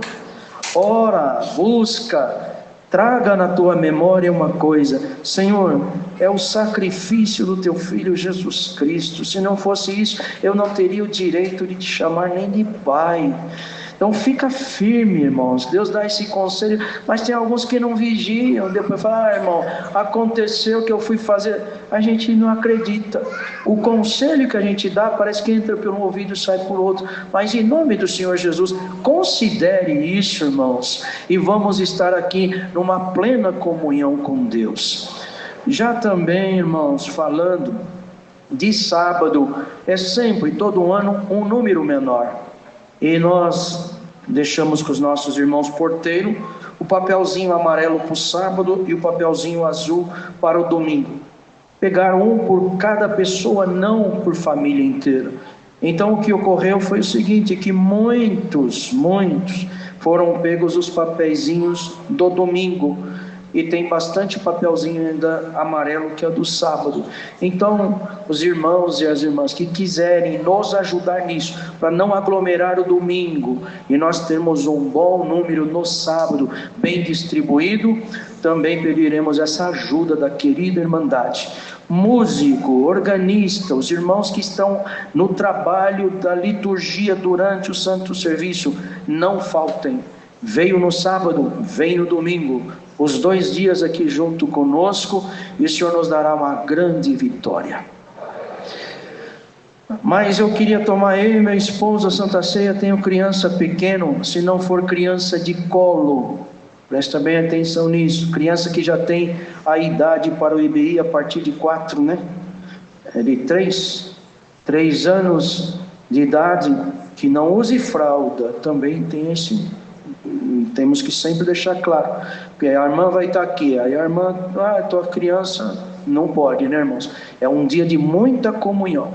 Ora, busca, traga na tua memória uma coisa: Senhor, é o sacrifício do teu Filho Jesus Cristo. Se não fosse isso, eu não teria o direito de te chamar nem de Pai. Então fica firme, irmãos. Deus dá esse conselho, mas tem alguns que não vigiam. Depois fala: irmão, aconteceu que eu fui fazer. A gente não acredita. O conselho que a gente dá parece que entra por um ouvido e sai por outro. Mas em nome do Senhor Jesus, considere isso, irmãos, e vamos estar aqui numa plena comunhão com Deus. Já também, irmãos, falando de sábado, é sempre, todo ano, um número menor. E nós deixamos com os nossos irmãos porteiros o papelzinho amarelo para o sábado e o papelzinho azul para o domingo. Pegaram um por cada pessoa, não por família inteira. Então o que ocorreu foi o seguinte, que muitos foram pegos os papeizinhos do domingo, e tem bastante papelzinho ainda amarelo que é do sábado. Então os irmãos e as irmãs que quiserem nos ajudar nisso, para não aglomerar o domingo e nós termos um bom número no sábado bem distribuído, também pediremos essa ajuda da querida Irmandade. Músico, organista, os irmãos que estão no trabalho da liturgia durante o Santo Serviço, não faltem. Veio no sábado, vem no domingo, os 2 dias aqui junto conosco, e o Senhor nos dará uma grande vitória. Mas eu queria tomar eu e minha esposa a Santa Ceia. Tenho criança pequena, se não for criança de colo, presta bem atenção nisso, criança que já tem a idade para o IBI a partir de 4, né? De 3 anos de idade, que não use fralda, também tem esse... Temos que sempre deixar claro, porque a irmã vai estar aqui, aí a irmã, tua criança não pode, né, irmãos? É um dia de muita comunhão.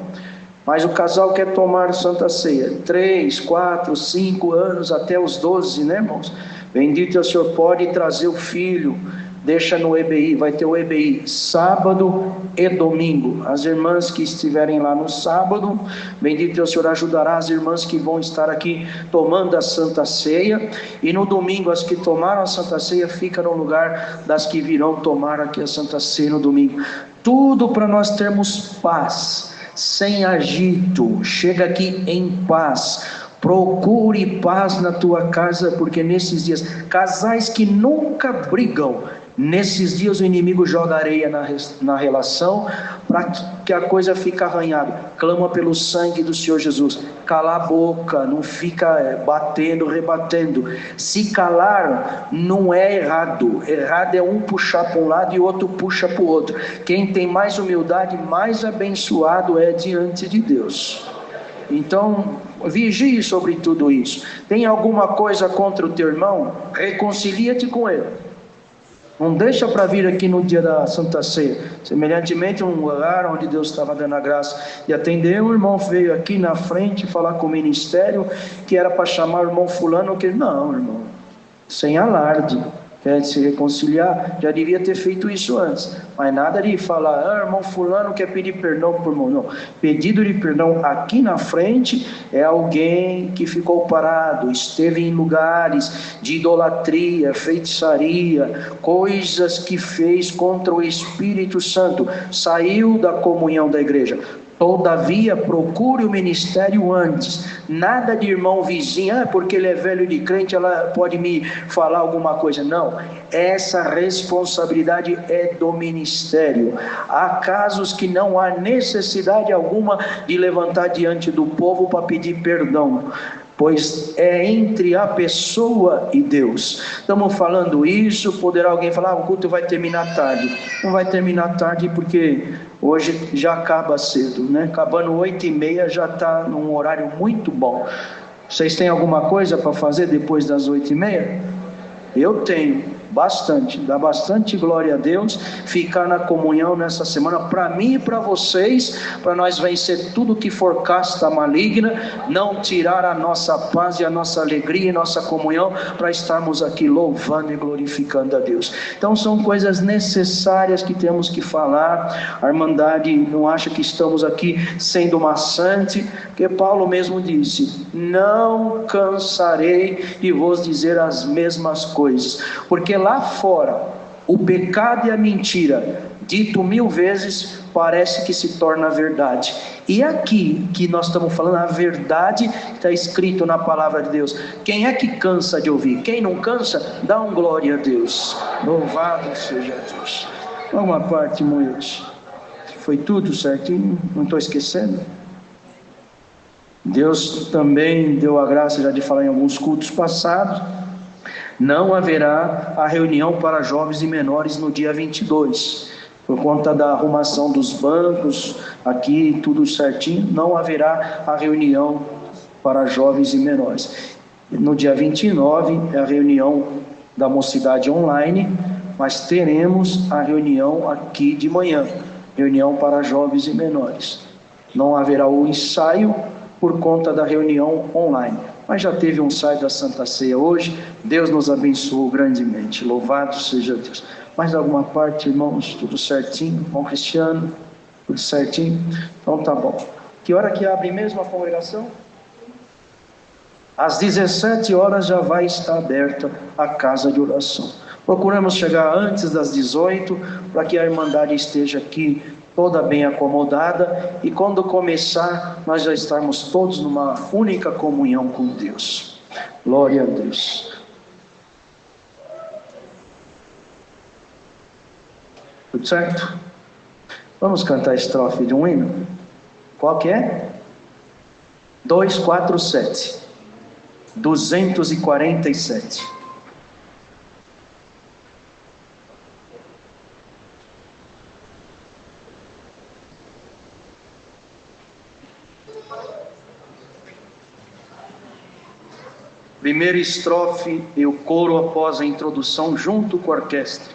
Mas o casal quer tomar Santa Ceia, 3, 4, 5 anos, até os 12, né, irmãos? Bendito é o Senhor, pode trazer o filho, deixa no EBI, vai ter o EBI sábado e domingo. As irmãs que estiverem lá no sábado, bendito é o Senhor, ajudará as irmãs que vão estar aqui tomando a Santa Ceia, e no domingo as que tomaram a Santa Ceia ficam no lugar das que virão tomar aqui a Santa Ceia no domingo. Tudo para nós termos paz, sem agito. Chega aqui em paz. Procure paz na tua casa, porque nesses dias, casais que nunca brigam, nesses dias o inimigo joga areia na relação, para que a coisa fique arranhada. Clama pelo sangue do Senhor Jesus. Cala a boca, não fica batendo, rebatendo. Se calar não é errado. Errado é um puxar para um lado e o outro puxa para o outro. Quem tem mais humildade, mais abençoado é diante de Deus. Então, vigie sobre tudo isso. Tem alguma coisa contra o teu irmão? Reconcilia-te com ele. Não deixa para vir aqui no dia da Santa Ceia. Semelhantemente, um lugar onde Deus estava dando a graça e atender, o irmão veio aqui na frente falar com o ministério que era para chamar o irmão fulano, que não, irmão, sem alarde. Quer se reconciliar, já devia ter feito isso antes, mas nada de falar, irmão fulano quer pedir perdão por irmão, não. Pedido de perdão aqui na frente é alguém que ficou parado, esteve em lugares de idolatria, feitiçaria, coisas que fez contra o Espírito Santo, saiu da comunhão da igreja. Todavia, procure o ministério antes. Nada de irmão vizinho, porque ele é velho de crente, ela pode me falar alguma coisa. Não, essa responsabilidade é do ministério. Há casos que não há necessidade alguma de levantar diante do povo para pedir perdão, pois é entre a pessoa e Deus. Estamos falando isso, poderá alguém falar, o culto vai terminar tarde. Não vai terminar tarde porque hoje já acaba cedo, né? Acabando 8h30 já está num horário muito bom. Vocês têm alguma coisa para fazer depois das 8h30? Eu tenho. Bastante, dá bastante glória a Deus, ficar na comunhão nessa semana, para mim e para vocês, para nós vencer tudo que for casta maligna, não tirar a nossa paz e a nossa alegria e nossa comunhão, para estarmos aqui louvando e glorificando a Deus. Então são coisas necessárias que temos que falar. A Irmandade não acha que estamos aqui sendo maçante, porque Paulo mesmo disse, não cansarei de vos dizer as mesmas coisas, porque lá fora, o pecado e a mentira, dito 1000 vezes, parece que se torna verdade. E aqui, que nós estamos falando, a verdade está escrito na palavra de Deus. Quem é que cansa de ouvir? Quem não cansa, dá um glória a Deus. Louvado seja Deus. Uma parte, Moisés. Foi tudo certinho? Não estou esquecendo? Deus também deu a graça já de falar em alguns cultos passados. Não haverá a reunião para jovens e menores no dia 22, por conta da arrumação dos bancos, aqui tudo certinho, não haverá a reunião para jovens e menores. No dia 29 é a reunião da mocidade online, mas teremos a reunião aqui de manhã, reunião para jovens e menores. Não haverá o ensaio por conta da reunião online. Mas já teve um ensaio da Santa Ceia hoje, Deus nos abençoou grandemente, louvado seja Deus. Mais alguma parte, irmãos, tudo certinho? Irmão Cristiano, tudo certinho? Então tá bom. Que hora que abre mesmo a congregação? Às 17 horas já vai estar aberta a casa de oração. Procuramos chegar antes das 18, para que a Irmandade esteja aqui toda bem acomodada, e quando começar, nós já estarmos todos numa única comunhão com Deus. Glória a Deus. Tudo certo? Vamos cantar a estrofe de um hino? Qual que é? 247. 247. Primeira estrofe e o coro após a introdução, junto com a orquestra.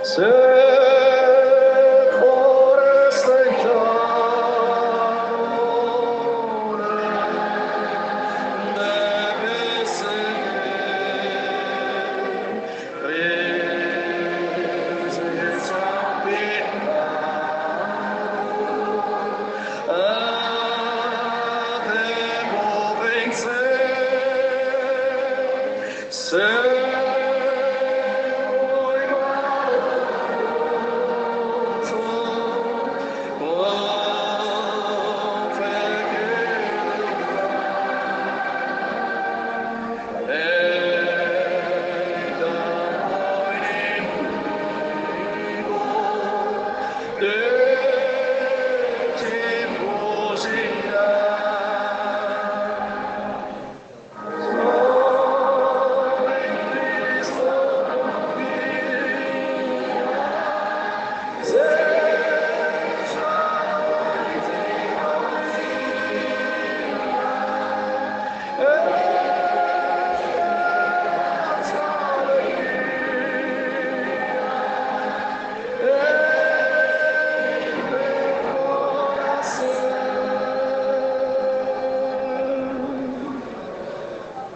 Senhor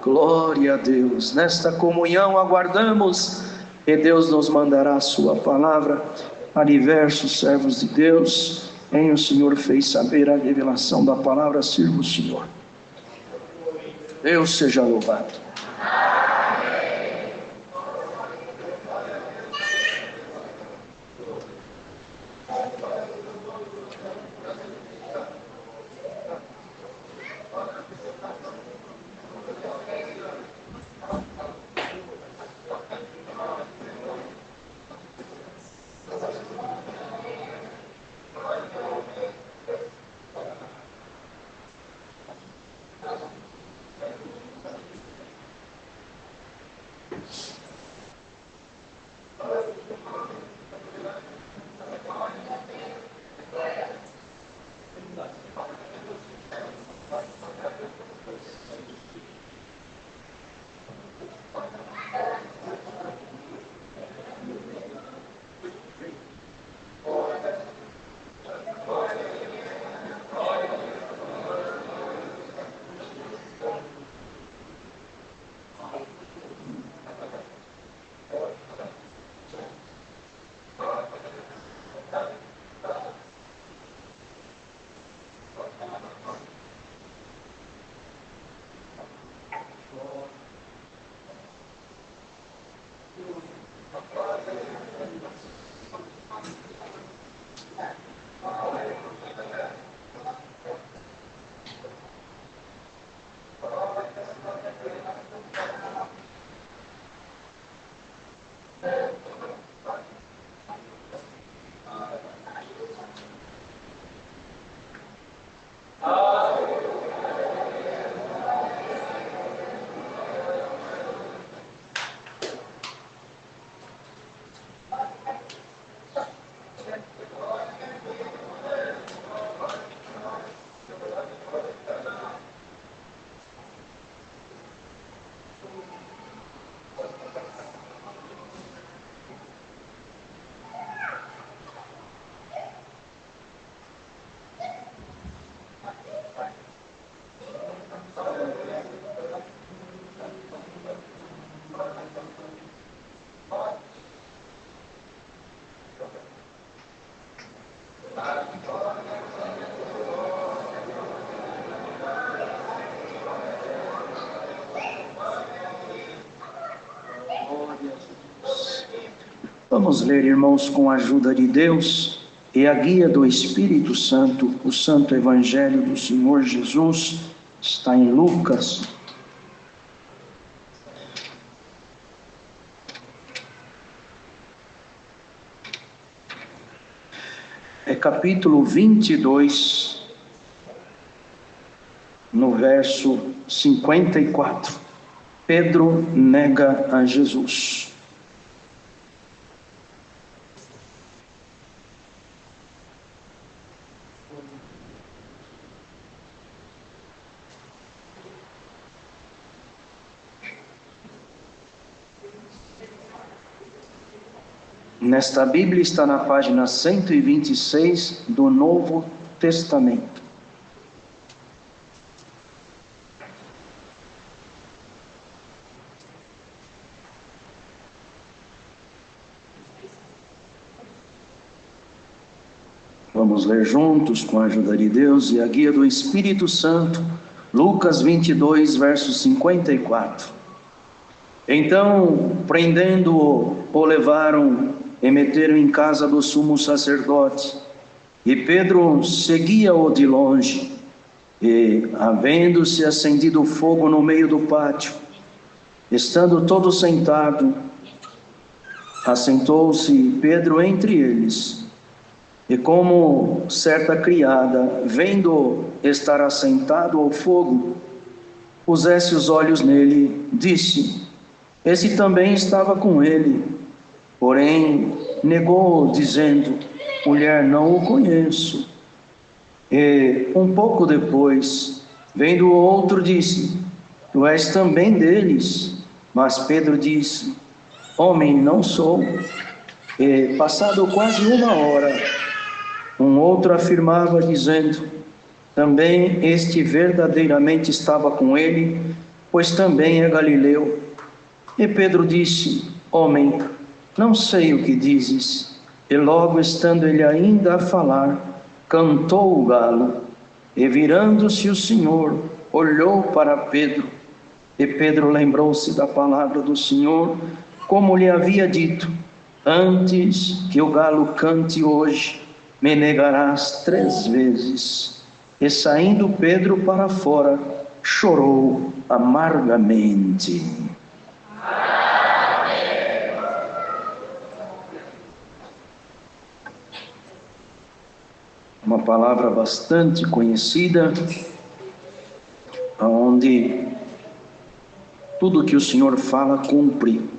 Glória a Deus. Nesta comunhão aguardamos que Deus nos mandará a sua palavra a diversos servos de Deus. Em o Senhor fez saber a revelação da palavra, sirva o Senhor. Deus seja louvado. Vamos ler, irmãos, com a ajuda de Deus e a guia do Espírito Santo, o Santo Evangelho do Senhor Jesus. Está em Lucas. É capítulo 22, no verso 54. Pedro nega a Jesus. Nesta Bíblia está na página 126 do Novo Testamento. Vamos ler juntos, com a ajuda de Deus e a guia do Espírito Santo, Lucas 22, verso 54. Então, prendendo-o, o levaram e meteram em casa do sumo sacerdote. E Pedro seguia-o de longe. E, havendo-se acendido fogo no meio do pátio, estando todo sentado, assentou-se Pedro entre eles. E como certa criada, vendo estar assentado ao fogo, pusesse os olhos nele, disse: esse também estava com ele. Porém, negou, dizendo: mulher, não o conheço. E, um pouco depois, vendo o outro, disse: tu és também deles. Mas Pedro disse: homem, não sou. E, passado quase uma hora, um outro afirmava, dizendo: também este verdadeiramente estava com ele, pois também é galileu. E Pedro disse: homem, não sei o que dizes. E logo, estando ele ainda a falar, cantou o galo. E virando-se o Senhor, olhou para Pedro. E Pedro lembrou-se da palavra do Senhor, como lhe havia dito: antes que o galo cante hoje, me negarás 3 vezes. E saindo Pedro para fora, chorou amargamente. Uma palavra bastante conhecida, onde tudo que o Senhor fala cumpre.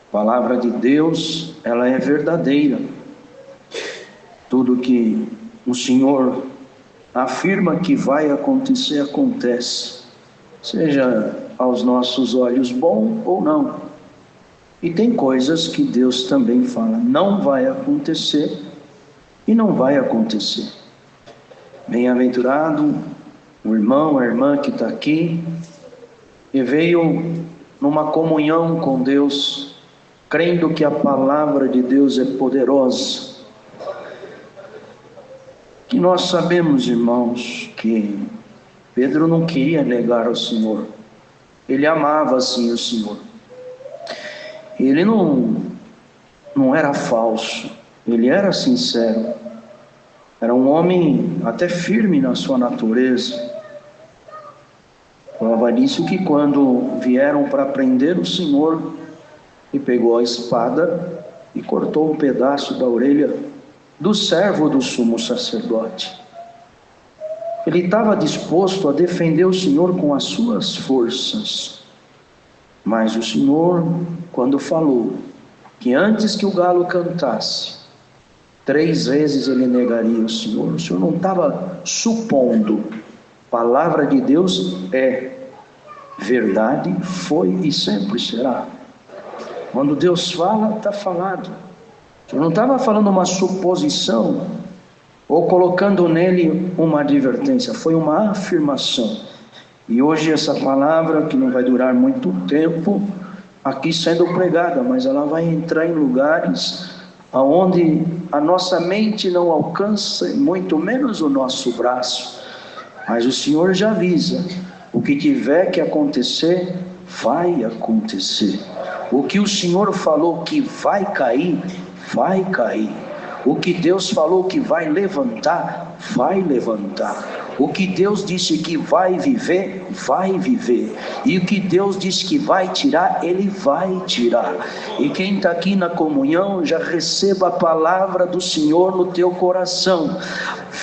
A palavra de Deus, ela é verdadeira. Tudo que o Senhor afirma que vai acontecer, acontece, seja aos nossos olhos bom ou não. E tem coisas que Deus também fala, não vai acontecer, e não vai acontecer. Bem-aventurado o irmão, a irmã que está aqui, e veio numa comunhão com Deus, crendo que a palavra de Deus é poderosa. E nós sabemos, irmãos, que Pedro não queria negar o Senhor. Ele amava sim o Senhor. Ele não era falso, ele era sincero. Era um homem até firme na sua natureza. Prova disso que quando vieram para prender o Senhor, ele pegou a espada e cortou um pedaço da orelha do servo do sumo sacerdote. Ele estava disposto a defender o Senhor com as suas forças. Mas o Senhor, quando falou que antes que o galo cantasse, 3 vezes ele negaria o Senhor não estava supondo. Palavra de Deus é verdade, foi e sempre será. Quando Deus fala, está falado. Eu não estava falando uma suposição ou colocando nele uma advertência, foi uma afirmação. E hoje essa palavra, que não vai durar muito tempo aqui sendo pregada, mas ela vai entrar em lugares aonde a nossa mente não alcança, muito menos o nosso braço. Mas o Senhor já avisa: o que tiver que acontecer, vai acontecer. O que o Senhor falou que vai cair, vai cair. O que Deus falou que vai levantar, vai levantar. O que Deus disse que vai viver, vai viver. E o que Deus disse que vai tirar, Ele vai tirar. E quem está aqui na comunhão, já receba a palavra do Senhor no teu coração.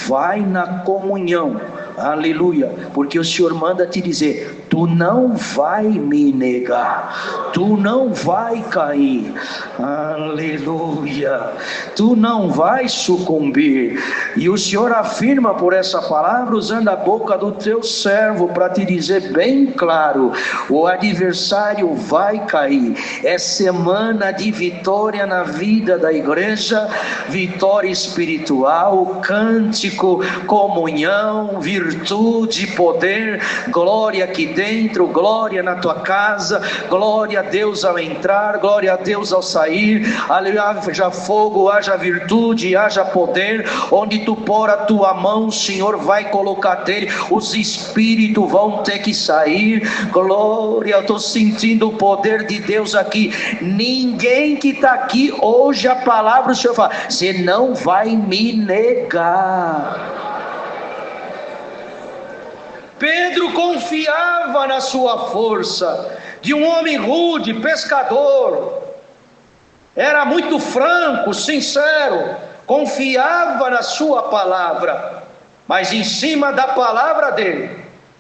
Vai na comunhão. Aleluia, porque o Senhor manda te dizer: tu não vai me negar, tu não vai cair, aleluia, tu não vai sucumbir. E o Senhor afirma por essa palavra, usando a boca do teu servo, para te dizer bem claro: o adversário vai cair. É semana de vitória na vida da igreja, vitória espiritual, cântico, comunhão, virtude, poder, glória aqui dentro, glória na tua casa, glória a Deus ao entrar, glória a Deus ao sair, haja fogo, haja virtude, haja poder. Onde tu pôr a tua mão, o Senhor vai colocar dele, os espíritos vão ter que sair. Glória, eu estou sentindo o poder de Deus aqui. Ninguém que está aqui hoje, a palavra do Senhor fala: você não vai me negar. Pedro confiava na sua força, de um homem rude, pescador, era muito franco, sincero, confiava na sua palavra, mas em cima da palavra dele,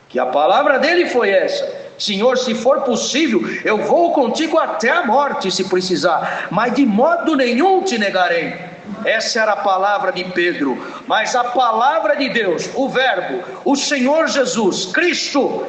que a palavra dele foi essa: Senhor, se for possível, eu vou contigo até a morte se precisar, mas de modo nenhum te negarei. Essa era a palavra de Pedro. Mas a palavra de Deus, o verbo, o Senhor Jesus, Cristo,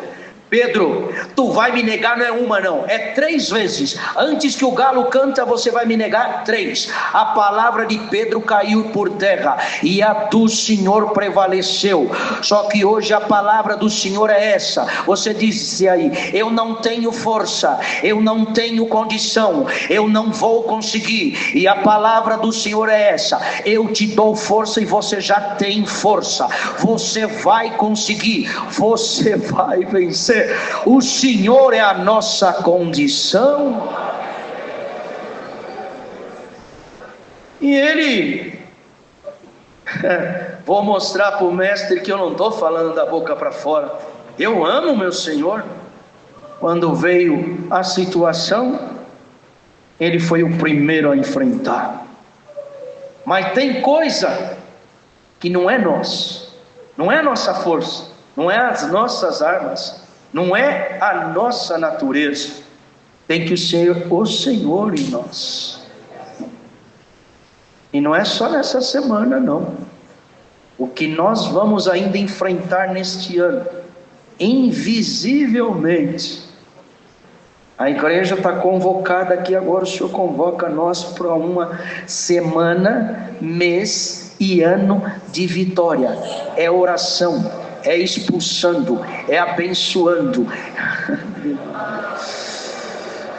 Pedro, tu vai me negar não é uma não, é 3 vezes. Antes que o galo canta, você vai me negar 3. A palavra de Pedro caiu por terra e a do Senhor prevaleceu. Só que hoje a palavra do Senhor é essa. Você disse aí, eu não tenho força, eu não tenho condição, eu não vou conseguir. E a palavra do Senhor é essa: eu te dou força e você já tem força. Você vai conseguir, você vai vencer. O Senhor é a nossa condição. E ele, vou mostrar para o mestre que eu não estou falando da boca para fora. Eu amo meu Senhor. Quando veio a situação, ele foi o primeiro a enfrentar. Mas tem coisa que não é nossa, não é a nossa força, não é as nossas armas, não é a nossa natureza. Tem que ser o Senhor em nós. E não é só nessa semana não. O que nós vamos ainda enfrentar neste ano, invisivelmente. A igreja está convocada aqui agora. O Senhor convoca nós para uma semana, mês e ano de vitória. É oração, é expulsando, é abençoando.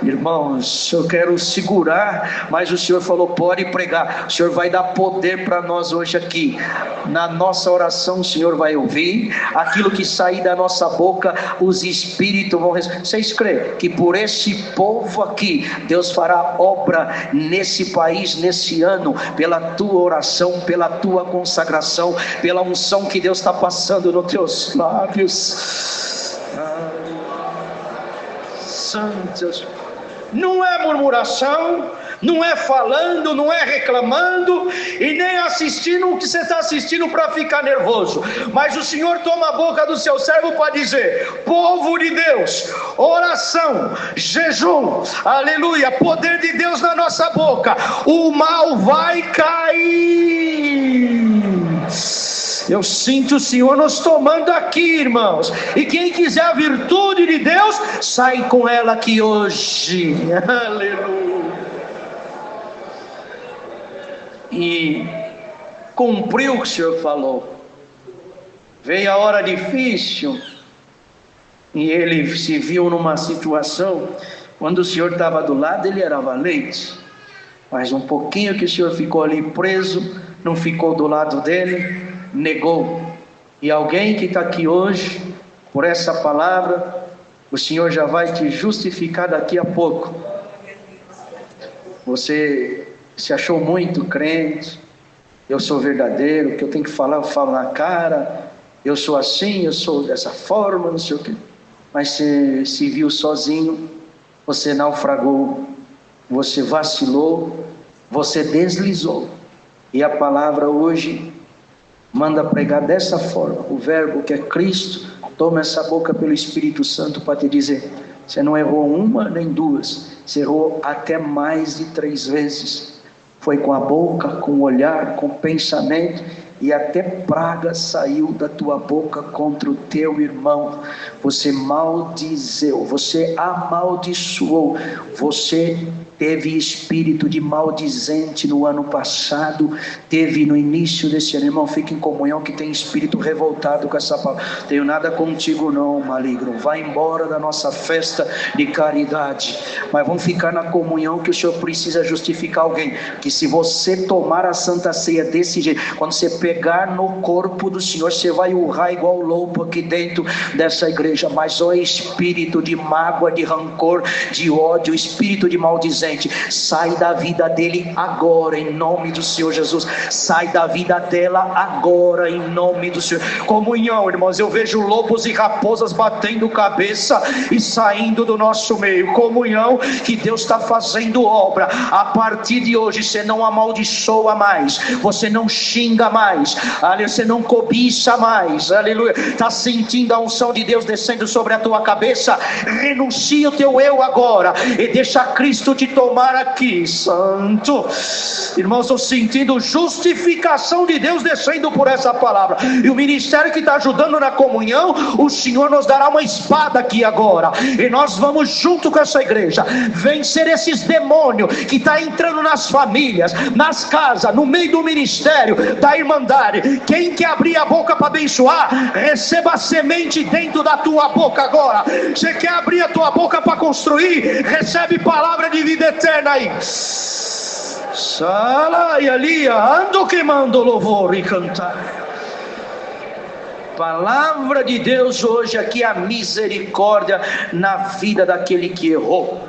Irmãos, eu quero segurar, mas o Senhor falou, pode pregar. O Senhor vai dar poder para nós hoje aqui. Na nossa oração o Senhor vai ouvir. Aquilo que sair da nossa boca, os Espíritos vão receber. Vocês creem que por esse povo aqui, Deus fará obra nesse país, nesse ano, pela tua oração, pela tua consagração, pela unção que Deus está passando nos teus lábios. Santos. Não é murmuração, não é falando, não é reclamando e nem assistindo o que você está assistindo para ficar nervoso. Mas o Senhor toma a boca do seu servo para dizer: povo de Deus, oração, jejum, aleluia, poder de Deus na nossa boca, o mal vai cair. Eu sinto o Senhor nos tomando aqui, irmãos. E quem quiser a virtude de Deus, sai com ela aqui hoje. Aleluia. E cumpriu o que o Senhor falou. Veio a hora difícil e ele se viu numa situação. Quando o Senhor estava do lado, ele era valente. Mas um pouquinho que o Senhor ficou ali preso, não ficou do lado dele, negou. E alguém que está aqui hoje, por essa palavra, o Senhor já vai te justificar daqui a pouco. Você se achou muito crente, eu sou verdadeiro, o que eu tenho que falar, eu falo na cara, eu sou assim, eu sou dessa forma, não sei o que. Mas você se viu sozinho, você naufragou, você vacilou, você deslizou. E a palavra hoje manda pregar dessa forma. O verbo que é Cristo toma essa boca pelo Espírito Santo para te dizer: você não errou uma nem duas, você errou até mais de 3 vezes. Foi com a boca, com o olhar, com o pensamento, e até praga saiu da tua boca contra o teu irmão. Você maldizeu, você amaldiçoou, você teve espírito de maldizente no ano passado, teve no início desse ano. Irmão, fique em comunhão, que tem espírito revoltado com essa palavra. Tenho nada contigo não, maligno, vai embora da nossa festa de caridade. Mas vamos ficar na comunhão, que o Senhor precisa justificar alguém. Que se você tomar a Santa Ceia desse jeito, quando você pegar no corpo do Senhor, você vai urrar igual lobo aqui dentro dessa igreja. Mas ó, espírito de mágoa, de rancor, de ódio, espírito de maldizente, sai da vida dele agora, em nome do Senhor Jesus. Sai da vida dela agora, em nome do Senhor. Comunhão, irmãos. Eu vejo lobos e raposas batendo cabeça e saindo do nosso meio. Comunhão, que Deus está fazendo obra. A partir de hoje você não amaldiçoa mais, você não xinga mais, você não cobiça mais, aleluia. Está sentindo a unção de Deus descendo sobre a tua cabeça? Renuncia o teu eu agora e deixa Cristo te tocar. tomar aqui, santo. Irmãos, estou sentindo justificação de Deus descendo por essa palavra. E o ministério que está ajudando na comunhão, o Senhor nos dará uma espada aqui agora. E nós vamos junto com essa igreja vencer esses demônios que está entrando nas famílias, nas casas, no meio do ministério, da irmandade. Quem quer abrir a boca para abençoar, receba a semente dentro da tua boca agora. Você quer abrir a tua boca para construir, recebe palavra de vida eterna aí. Sala e ali ando queimando louvor e cantar. Palavra de Deus hoje aqui, a misericórdia na vida daquele que errou.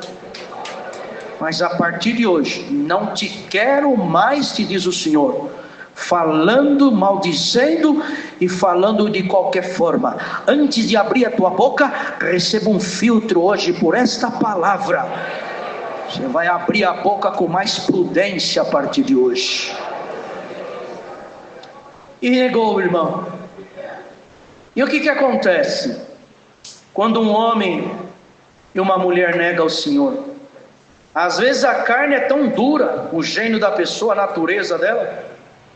Mas a partir de hoje, não te quero mais, te diz o Senhor, falando, maldizendo e falando de qualquer forma. Antes de abrir a tua boca, receba um filtro hoje por esta palavra. Você vai abrir a boca com mais prudência a partir de hoje. E negou o irmão. E o que acontece quando um homem e uma mulher negam o Senhor? Às vezes a carne é tão dura, o gênio da pessoa, a natureza dela,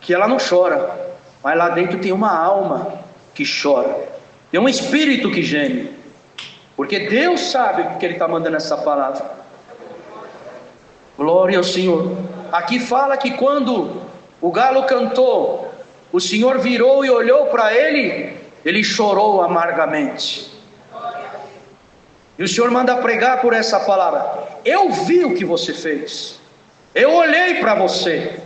que ela não chora, mas lá dentro tem uma alma que chora, tem um espírito que geme, porque Deus sabe que Ele está mandando essa palavra. Glória ao Senhor. Aqui fala que quando o galo cantou, o Senhor virou e olhou para ele, ele chorou amargamente. E o Senhor manda pregar por essa palavra. Eu vi o que você fez, eu olhei para você,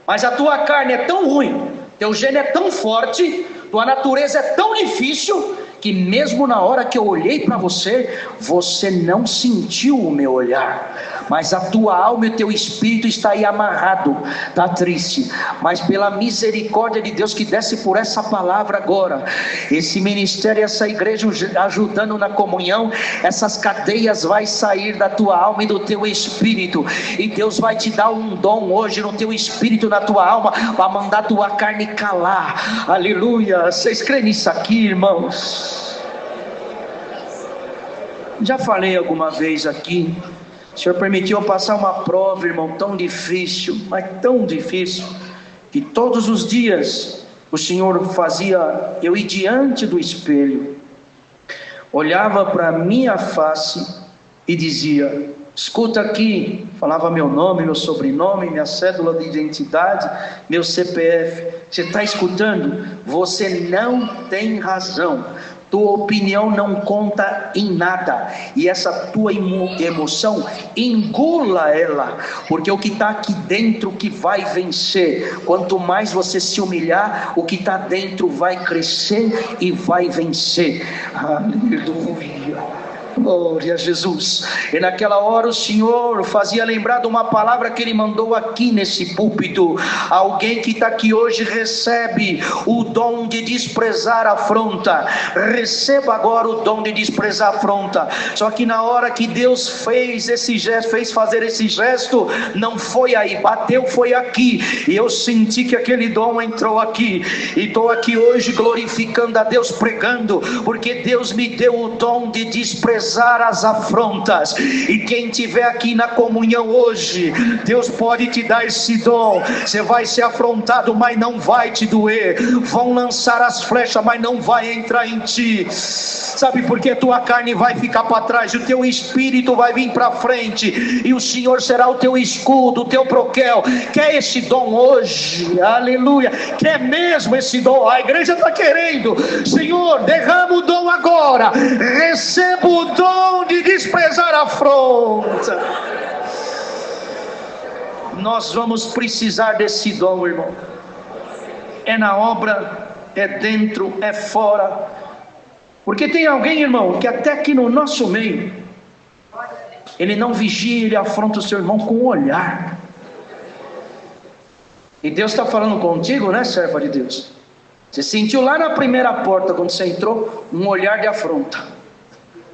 mas a tua carne é tão ruim, teu gênio é tão forte, tua natureza é tão difícil, que mesmo na hora que eu olhei para você, você não sentiu o meu olhar, mas a tua alma e o teu espírito está aí amarrado, está triste. Mas pela misericórdia de Deus que desce por essa palavra agora, esse ministério, essa igreja ajudando na comunhão, essas cadeias vai sair da tua alma e do teu espírito, e Deus vai te dar um dom hoje no teu espírito, na tua alma, para mandar tua carne calar. Aleluia. Vocês creem nisso aqui, irmãos? Já falei alguma vez aqui, o Senhor permitiu eu passar uma prova, irmão, tão difícil, mas tão difícil, que todos os dias o Senhor fazia eu ir diante do espelho, olhava para a minha face e dizia: escuta aqui, falava meu nome, meu sobrenome, minha cédula de identidade, meu CPF, você está escutando? Você não tem razão, tua opinião não conta em nada, e essa tua emoção, engula ela, porque o que está aqui dentro que vai vencer. Quanto mais você se humilhar, o que está dentro vai crescer e vai vencer. Aleluia. Glória a Jesus. E naquela hora o Senhor fazia lembrar de uma palavra que Ele mandou aqui nesse púlpito. Alguém que está aqui hoje recebe o dom de desprezar a afronta. Receba agora o dom de desprezar a afronta. Só que na hora que Deus fez esse gesto, fez fazer esse gesto, não foi aí, bateu, foi aqui. E eu senti que aquele dom entrou aqui. E estou aqui hoje glorificando a Deus, pregando, porque Deus me deu o dom de desprezar as afrontas. E quem tiver aqui na comunhão hoje, Deus pode te dar esse dom. Você vai ser afrontado, mas não vai te doer. Vão lançar as flechas, mas não vai entrar em ti. Sabe por que? Tua carne vai ficar para trás, o teu espírito vai vir para frente, e o Senhor será o teu escudo, o teu broquel. Quer esse dom hoje? Aleluia. Quer mesmo esse dom? A igreja está querendo. Senhor, derrama o dom agora. Receba o dom de desprezar a afronta. Nós vamos precisar desse dom, irmão. É na obra, é dentro, é fora. Porque tem alguém, irmão, que até aqui no nosso meio, ele não vigia, ele afronta o seu irmão com o olhar. E Deus está falando contigo, né, serva de Deus? Você sentiu lá na primeira porta, quando você entrou, um olhar de afronta,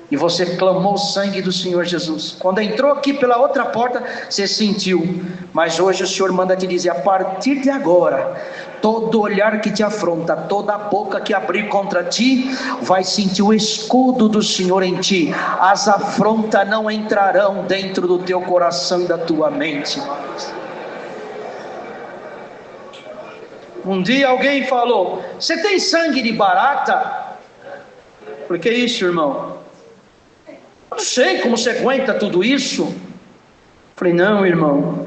e você clamou o sangue do Senhor Jesus. Quando entrou aqui pela outra porta, você sentiu, Mas hoje o Senhor manda te dizer: a partir de agora, todo olhar que te afronta, toda boca que abrir contra ti, vai sentir o escudo do Senhor em ti. As afrontas não entrarão dentro do teu coração e da tua mente. Um dia alguém falou: você tem sangue de barata? Por que isso, irmão? Eu não sei como você aguenta tudo isso. Falei: não, irmão,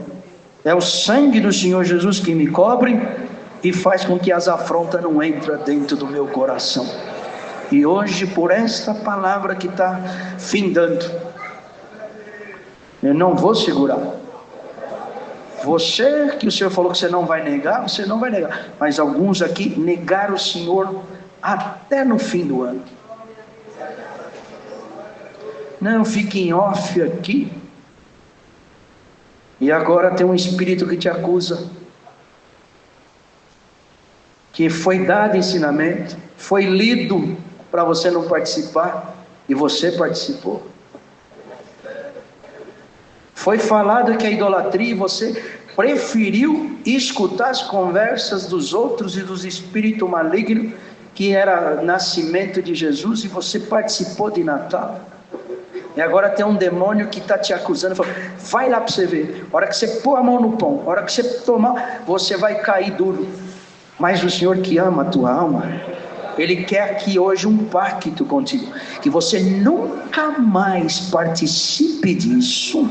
é o sangue do Senhor Jesus que me cobre e faz com que as afrontas não entrem dentro do meu coração. E hoje, por esta palavra que está findando, eu não vou segurar. Você, que o Senhor falou que você não vai negar, você não vai negar. Mas alguns aqui negaram o Senhor até no fim do ano. Não, fique em off aqui. E agora tem um espírito que te acusa, que foi dado ensinamento, foi lido para você não participar, e você participou. Foi falado que é idolatria e você preferiu escutar as conversas dos outros e dos espíritos malignos, que era nascimento de Jesus, e você participou de Natal. E agora tem um demônio que está te acusando, falando: vai lá para você ver, a hora que você pôr a mão no pão, a hora que você tomar, você vai cair duro. Mas o Senhor, que ama a tua alma, Ele quer aqui hoje um pacto contigo, que você nunca mais participe disso.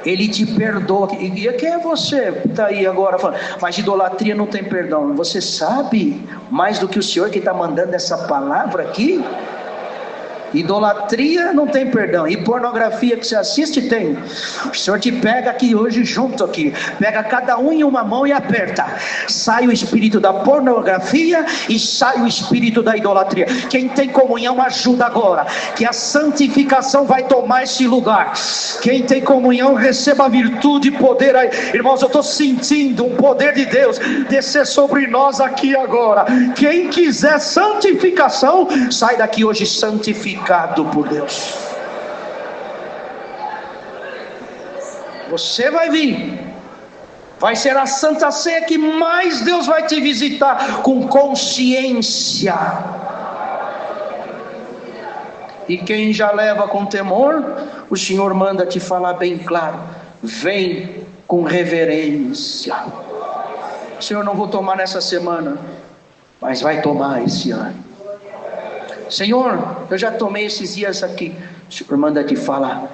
Ele te perdoa. E quem é você que está aí agora falando: mas idolatria não tem perdão? Você sabe mais do que o Senhor que está mandando essa palavra aqui? Idolatria não tem perdão, e pornografia que você assiste tem. O Senhor te pega aqui hoje junto aqui, pega cada um em uma mão e aperta. Sai o espírito da pornografia e sai o espírito da idolatria. Quem tem comunhão ajuda agora, que a santificação vai tomar esse lugar. Quem tem comunhão receba a virtude e poder aí. Irmãos, eu estou sentindo um poder de Deus descer sobre nós aqui agora. Quem quiser santificação, sai daqui hoje santificado por Deus. Você vai vir, vai ser a Santa Ceia que mais Deus vai te visitar com consciência. E quem já leva com temor, o Senhor manda te falar bem claro: vem com reverência. Senhor, não vou tomar nessa semana, mas vai tomar esse ano. Senhor, eu já tomei esses dias aqui. O Senhor manda te falar: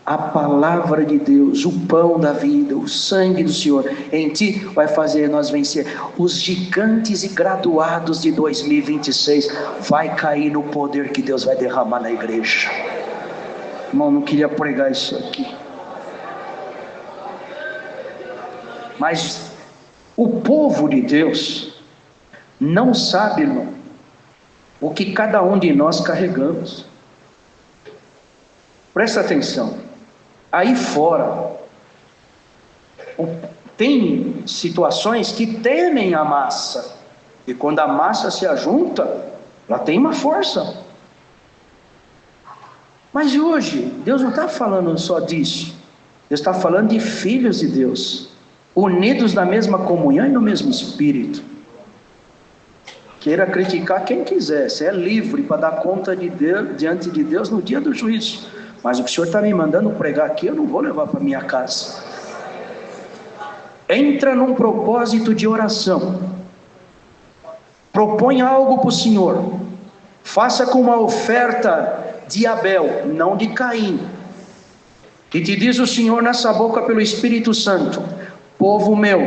a palavra de Deus, o pão da vida, o sangue do Senhor em ti vai fazer nós vencer os gigantes e graduados de 2026. Vai cair no poder que Deus vai derramar na igreja. Irmão, não queria pregar isso aqui, mas o povo de Deus não sabe, irmão, o que cada um de nós carregamos. Presta atenção. Aí fora tem situações que temem a massa, e quando a massa se ajunta, ela tem uma força. Mas hoje Deus não está falando só disso. Deus está falando de filhos de Deus, unidos na mesma comunhão e no mesmo espírito. Queira criticar quem quiser, você é livre para dar conta de Deus, diante de Deus no dia do juízo. Mas o que o Senhor está me mandando pregar aqui, eu não vou levar para minha casa. Entra num propósito de oração, propõe algo para o Senhor, faça com uma oferta de Abel, não de Caim. E te diz o Senhor nessa boca pelo Espírito Santo: povo meu,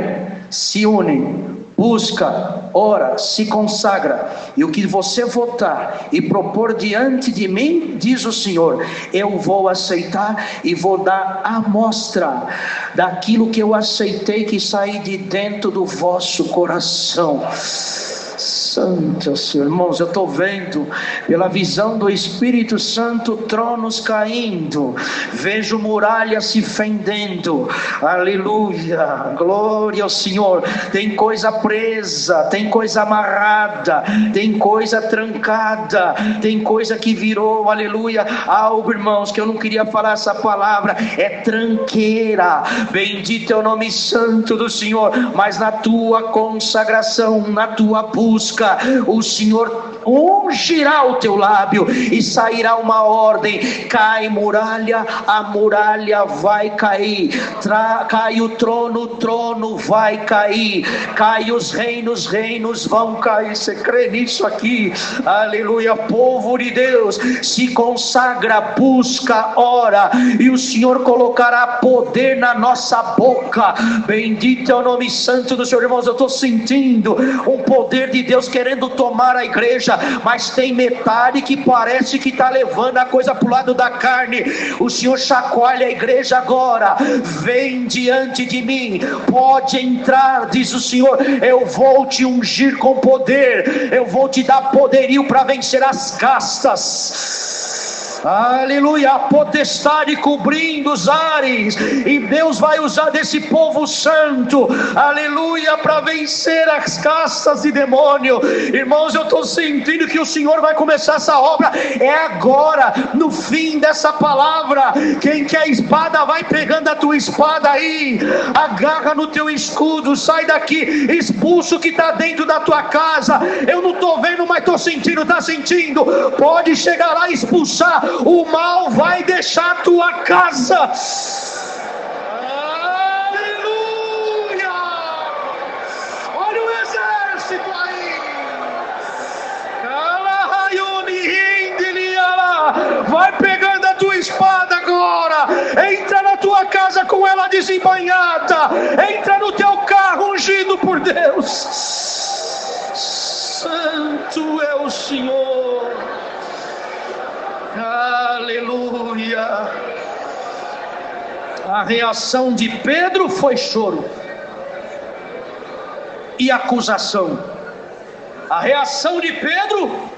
se une, busca, ora, se consagra, e o que você votar e propor diante de mim, diz o Senhor, eu vou aceitar e vou dar amostra daquilo que eu aceitei, que saí de dentro do vosso coração. Santo Senhor. Irmãos, eu estou vendo pela visão do Espírito Santo tronos caindo, vejo muralhas se fendendo. Aleluia, glória ao Senhor. Tem coisa presa, tem coisa amarrada, tem coisa trancada, tem coisa que virou, aleluia, algo, irmãos, que eu não queria falar essa palavra, é tranqueira. Bendito é o nome santo do Senhor. Mas na tua consagração, na tua busca, o Senhor ungirá o teu lábio e sairá uma ordem: cai muralha, a muralha vai cair, cai o trono vai cair, cai os reinos vão cair. Você crê nisso aqui? Aleluia. Povo de Deus, se consagra, busca, ora, e o Senhor colocará poder na nossa boca. Bendito é o nome santo do Senhor. Irmãos, eu estou sentindo um poder de Deus querendo tomar a igreja, mas tem metade que parece que está levando a coisa para o lado da carne. O Senhor chacoalha a igreja agora: vem diante de mim, pode entrar, diz o Senhor, eu vou te ungir com poder, eu vou te dar poderio para vencer as castas. Aleluia, a potestade cobrindo os ares, e Deus vai usar desse povo santo, aleluia, para vencer as castas de demônio. Irmãos, eu estou sentindo que o Senhor vai começar essa obra, é agora, no fim dessa palavra. Quem quer espada, vai pegando a tua espada aí, agarra no teu escudo, sai daqui, expulsa o que está dentro da tua casa. Eu não estou vendo, mas estou sentindo, está sentindo? Pode chegar lá e expulsar. O mal vai deixar a tua casa. Aleluia! Olha o exército aí. Vai pegando a tua espada agora. Entra na tua casa com ela desembainhada. Entra no teu carro ungido por Deus. Santo é o Senhor. Aleluia. A reação de Pedro foi choro e acusação. A reação de Pedro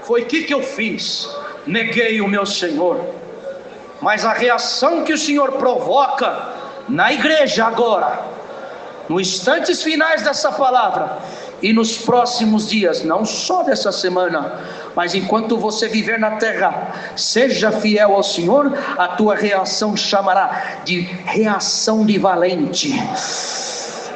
foi: o que eu fiz? Neguei o meu Senhor. Mas a reação que o Senhor provoca na igreja agora, nos instantes finais dessa palavra, e nos próximos dias, não só dessa semana, mas enquanto você viver na terra, seja fiel ao Senhor, a tua reação chamará de reação de valente.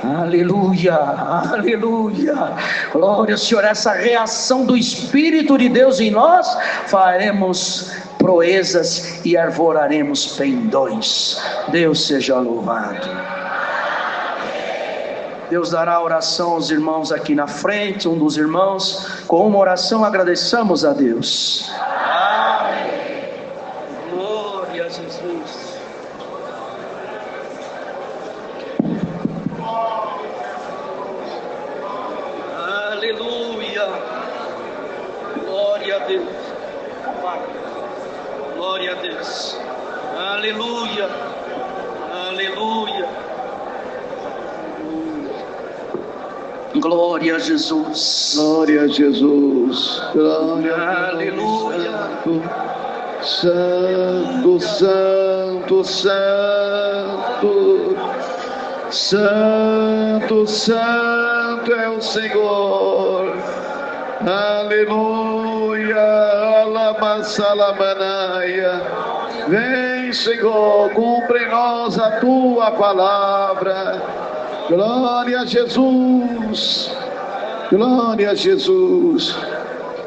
Aleluia, aleluia, glória ao Senhor. Essa reação do Espírito de Deus em nós, faremos proezas e arvoraremos pendões. Deus seja louvado. Deus dará a oração aos irmãos aqui na frente. Um dos irmãos, com uma oração, agradeçamos a Deus. Amém. Glória a Jesus. Aleluia. Glória a Deus. Glória a Deus. Aleluia. Aleluia. Glória a Jesus. Glória a Jesus. Glória a Aleluia. Santo, santo, santo. Santo, santo é o Senhor. Aleluia. Alabaçalamanaia. Vem, Senhor, cumpre em nós a tua palavra. Glória a Jesus. Glória a Jesus.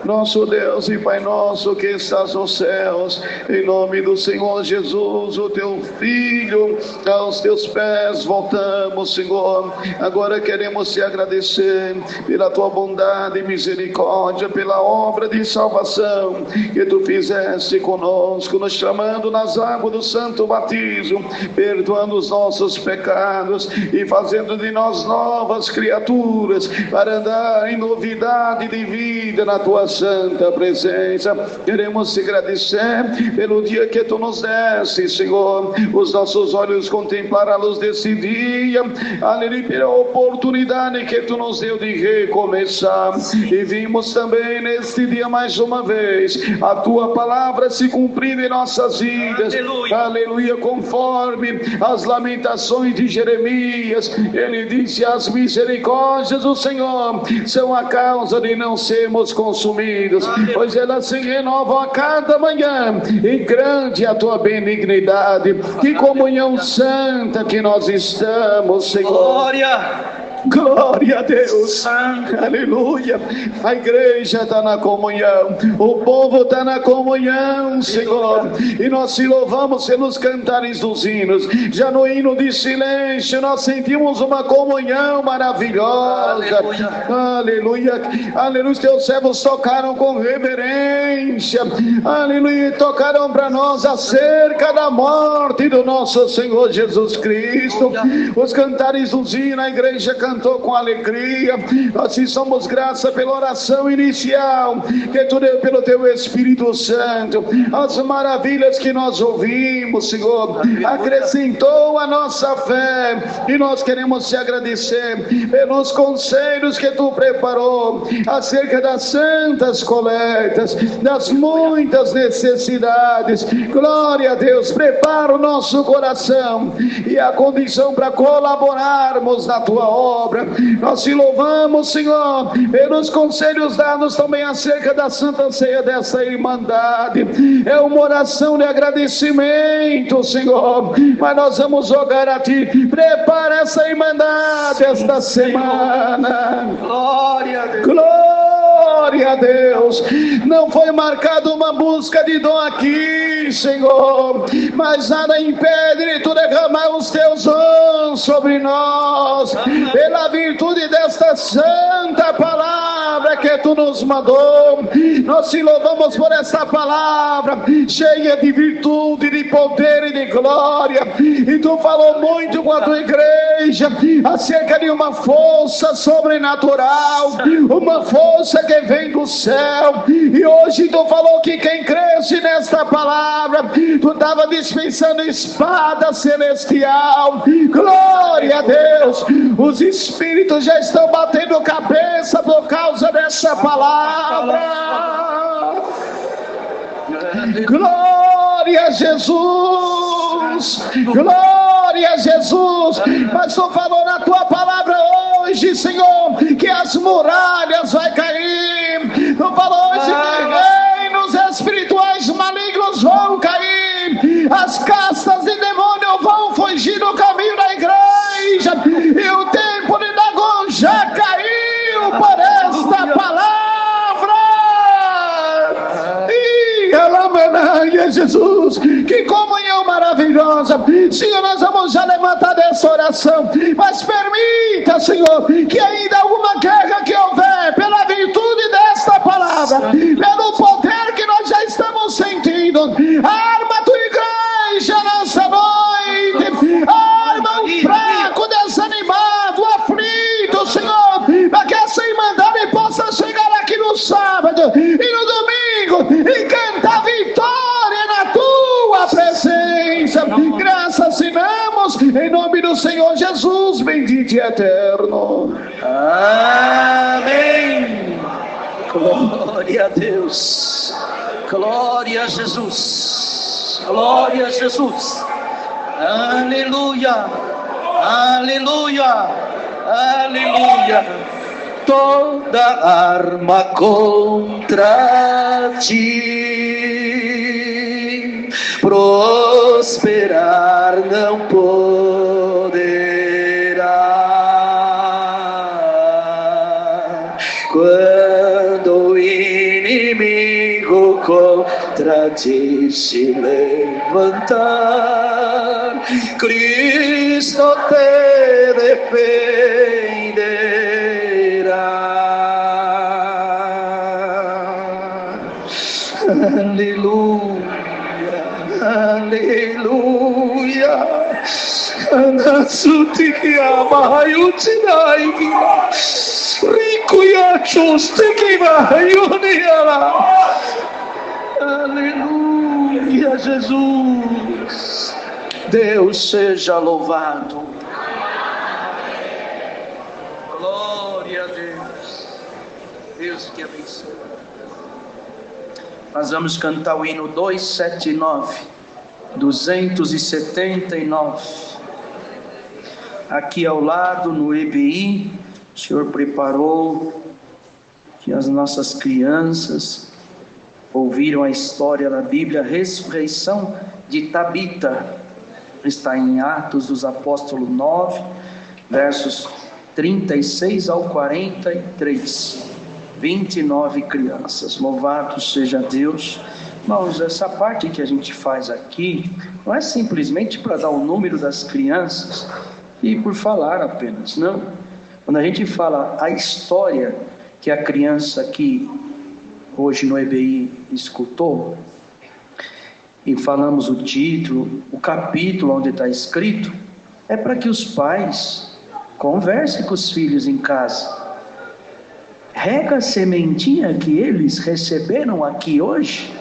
Nosso Deus e Pai nosso que estás nos céus, em nome do Senhor Jesus, o teu Filho, aos teus pés voltamos, Senhor. Agora queremos te agradecer pela tua bondade e misericórdia, pela obra de salvação que tu fizeste conosco, nos chamando nas águas do santo batismo, perdoando os nossos pecados e fazendo de nós novas criaturas, para andar em novidade de vida nas tuas santa presença. Queremos te agradecer pelo dia que tu nos deste, Senhor. Os nossos olhos contemplaram a luz desse dia, aleluia, pela oportunidade que tu nos deu de recomeçar. E vimos também neste dia mais uma vez a tua palavra se cumprir em nossas vidas, aleluia, conforme as lamentações de Jeremias. Ele disse: as misericórdias do Senhor são a causa de não sermos consumidos, pois elas se renovam a cada manhã, e grande é a tua benignidade. Que comunhão santa que nós estamos, Senhor. Glória a Deus, aleluia. A igreja está na comunhão, o povo está na comunhão, Senhor, e nós te louvamos pelos cantares dos hinos. Já no hino de silêncio nós sentimos uma comunhão maravilhosa, aleluia, aleluia. Os teus servos tocaram com reverência, aleluia, e tocaram para nós acerca da morte do nosso Senhor Jesus Cristo. Os cantares dos hinos, a igreja cantou com alegria. Nós te somos graça pela oração inicial que tu deu pelo teu Espírito Santo. As maravilhas que nós ouvimos, Senhor, acrescentou a nossa fé, e nós queremos te agradecer pelos conselhos que tu preparou acerca das santas coletas, das muitas necessidades. Glória a Deus. Prepara o nosso coração e a condição para colaborarmos na tua obra. Nós te louvamos, Senhor, pelos conselhos dados também acerca da Santa Ceia dessa Irmandade. É uma oração de agradecimento, Senhor, mas nós vamos rogar a Ti: prepara essa Irmandade esta semana. Glória a Deus. Glória a Deus. Não foi marcada uma busca de dom aqui, Senhor, mas nada impede de tu derramar os teus dons sobre nós, pela virtude desta santa palavra que tu nos mandou. Nós te louvamos por essa palavra cheia de virtude, de poder e de glória. E tu falou muito com a tua igreja acerca de uma força sobrenatural, uma força que vem do céu. E hoje tu falou que quem cresce nesta palavra, tu estava dispensando espada celestial. Glória a Deus. Os espíritos já estão batendo cabeça por causa dessa palavra. Glória a Jesus. Glória a Jesus. Mas tu falou na tua palavra hoje, Senhor, que as muralhas vai cair. Tu falou hoje que reinos espirituais malignos vão cair, as castas de demônio vão fugir do caminho da igreja, e o tempo de Dagon já caiu por esta palavra. Jesus, que comunhão maravilhosa. Senhor, nós vamos já levantar dessa oração, mas permita, Senhor, que ainda alguma guerra que houver, pela virtude desta palavra, pelo poder que nós já estamos sentindo, arma a tua igreja nessa noite, arma o fraco, desanimado, aflito, Senhor, para que essa Irmandade possa chegar aqui no sábado e no domingo e cantar vitória na tua presença. Graças te damos em nome do Senhor Jesus, bendito e eterno. Amém. Glória a Deus. Glória a Jesus. Glória a Jesus. Aleluia. Aleluia. Aleluia. Toda arma contra ti prosperar não poderá. Quando o inimigo contra ti se levantar, Cristo te defenderá. Aleluia, aleluia. Anasuti que ama, ayutinai, ricuia, Aleluia, Jesus. Deus seja louvado. Glória a Deus. Deus que abençoe. Nós vamos cantar o hino 279. Aqui ao lado, no EBI, o Senhor preparou que as nossas crianças ouviram a história da Bíblia, a ressurreição de Tabita. Está em Atos dos Apóstolos 9, versos 36 ao 43. 29 crianças. Louvado seja Deus. Irmãos, essa parte que a gente faz aqui não é simplesmente para dar o número das crianças e por falar apenas, não. Quando a gente fala a história que a criança aqui hoje no EBI escutou, e falamos o título, o capítulo onde está escrito, é para que os pais conversem com os filhos em casa. Rega a sementinha que eles receberam aqui hoje,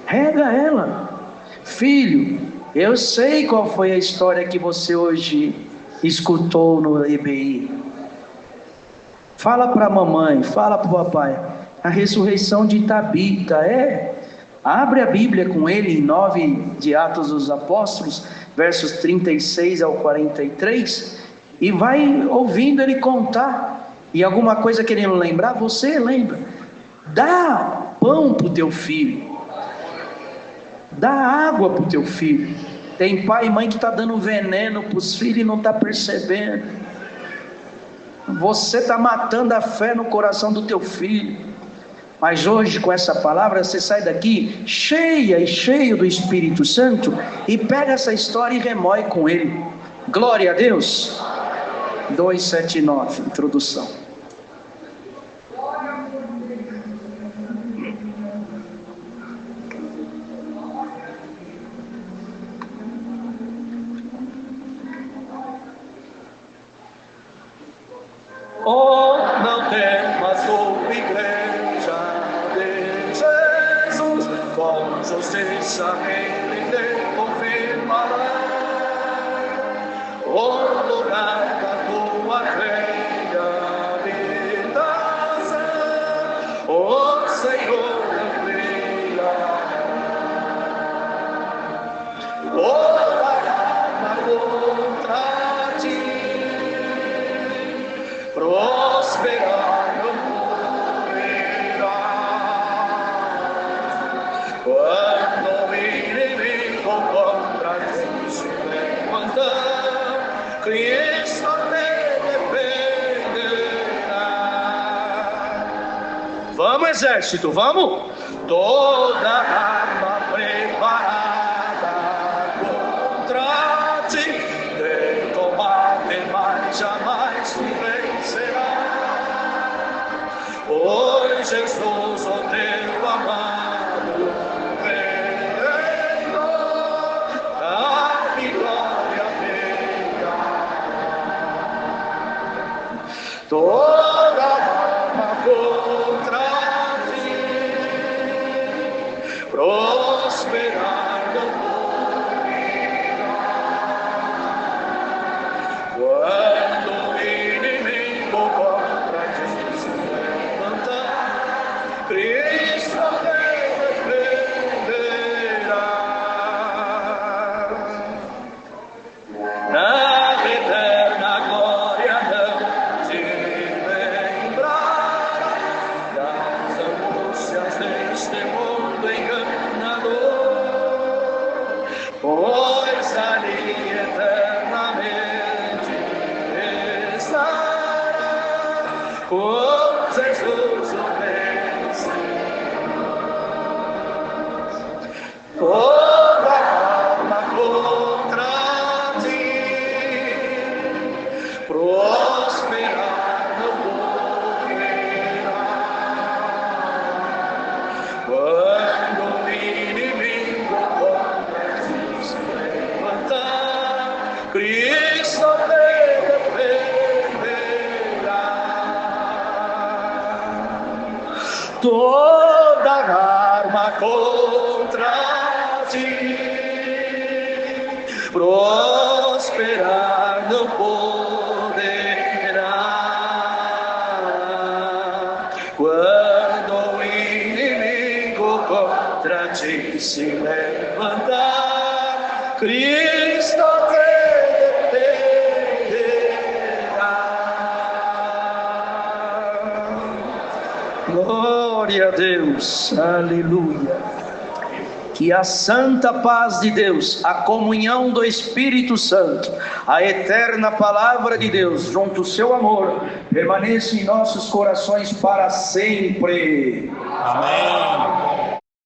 rega ela. Filho, eu sei qual foi a história que você hoje escutou no EBI. Fala para a mamãe, fala para o papai. A ressurreição de Tabita, abre a Bíblia com ele em 9 de Atos dos Apóstolos, versos 36 ao 43, e vai ouvindo ele contar, e alguma coisa que ele não lembrar, você lembra. Dá pão para o teu filho, dá água para o teu filho. Tem pai e mãe que está dando veneno para os filhos e não está percebendo. Você está matando a fé no coração do teu filho. Mas hoje, com essa palavra, você sai daqui cheio do Espírito Santo e pega essa história e remoe com ele. Glória a Deus. 279, introdução. Oh, não temas, igreja de Jesus, com justiça ele te confirmará o lugar da tua velha habitação. O Senhor brilhará, orará contra ti, prosperar não morrerá. Quando o inimigo contra ti se levantar, Cristo te defenderá. Vamos, exército, vamos! Toda arma preparada contra ti, de combate, mas jamais te vencerá. Pois Jesus, o teu amado Redentor, a vitória venha. Toda arma contra ti prosperar não morrerá. Quando o inimigo contra ti se levantar, Cristo te defenderá. Na eterna glória não te lembrará das angústias deste mundo enganador, pois ali eternamente estará com Jesus o vencedor. Toda arma contra ti prosperar não morrerá. Quando o inimigo contra ti se levantar, Cristo te defenderá. toda arma contra ti prosperar não poderá. Quando o inimigo contra ti se levantar, Cristo te defenderá. Glória a Deus, aleluia. Que a santa paz de Deus, a comunhão do Espírito Santo, a eterna palavra de Deus, junto ao seu amor, permaneça em nossos corações para sempre. Amém.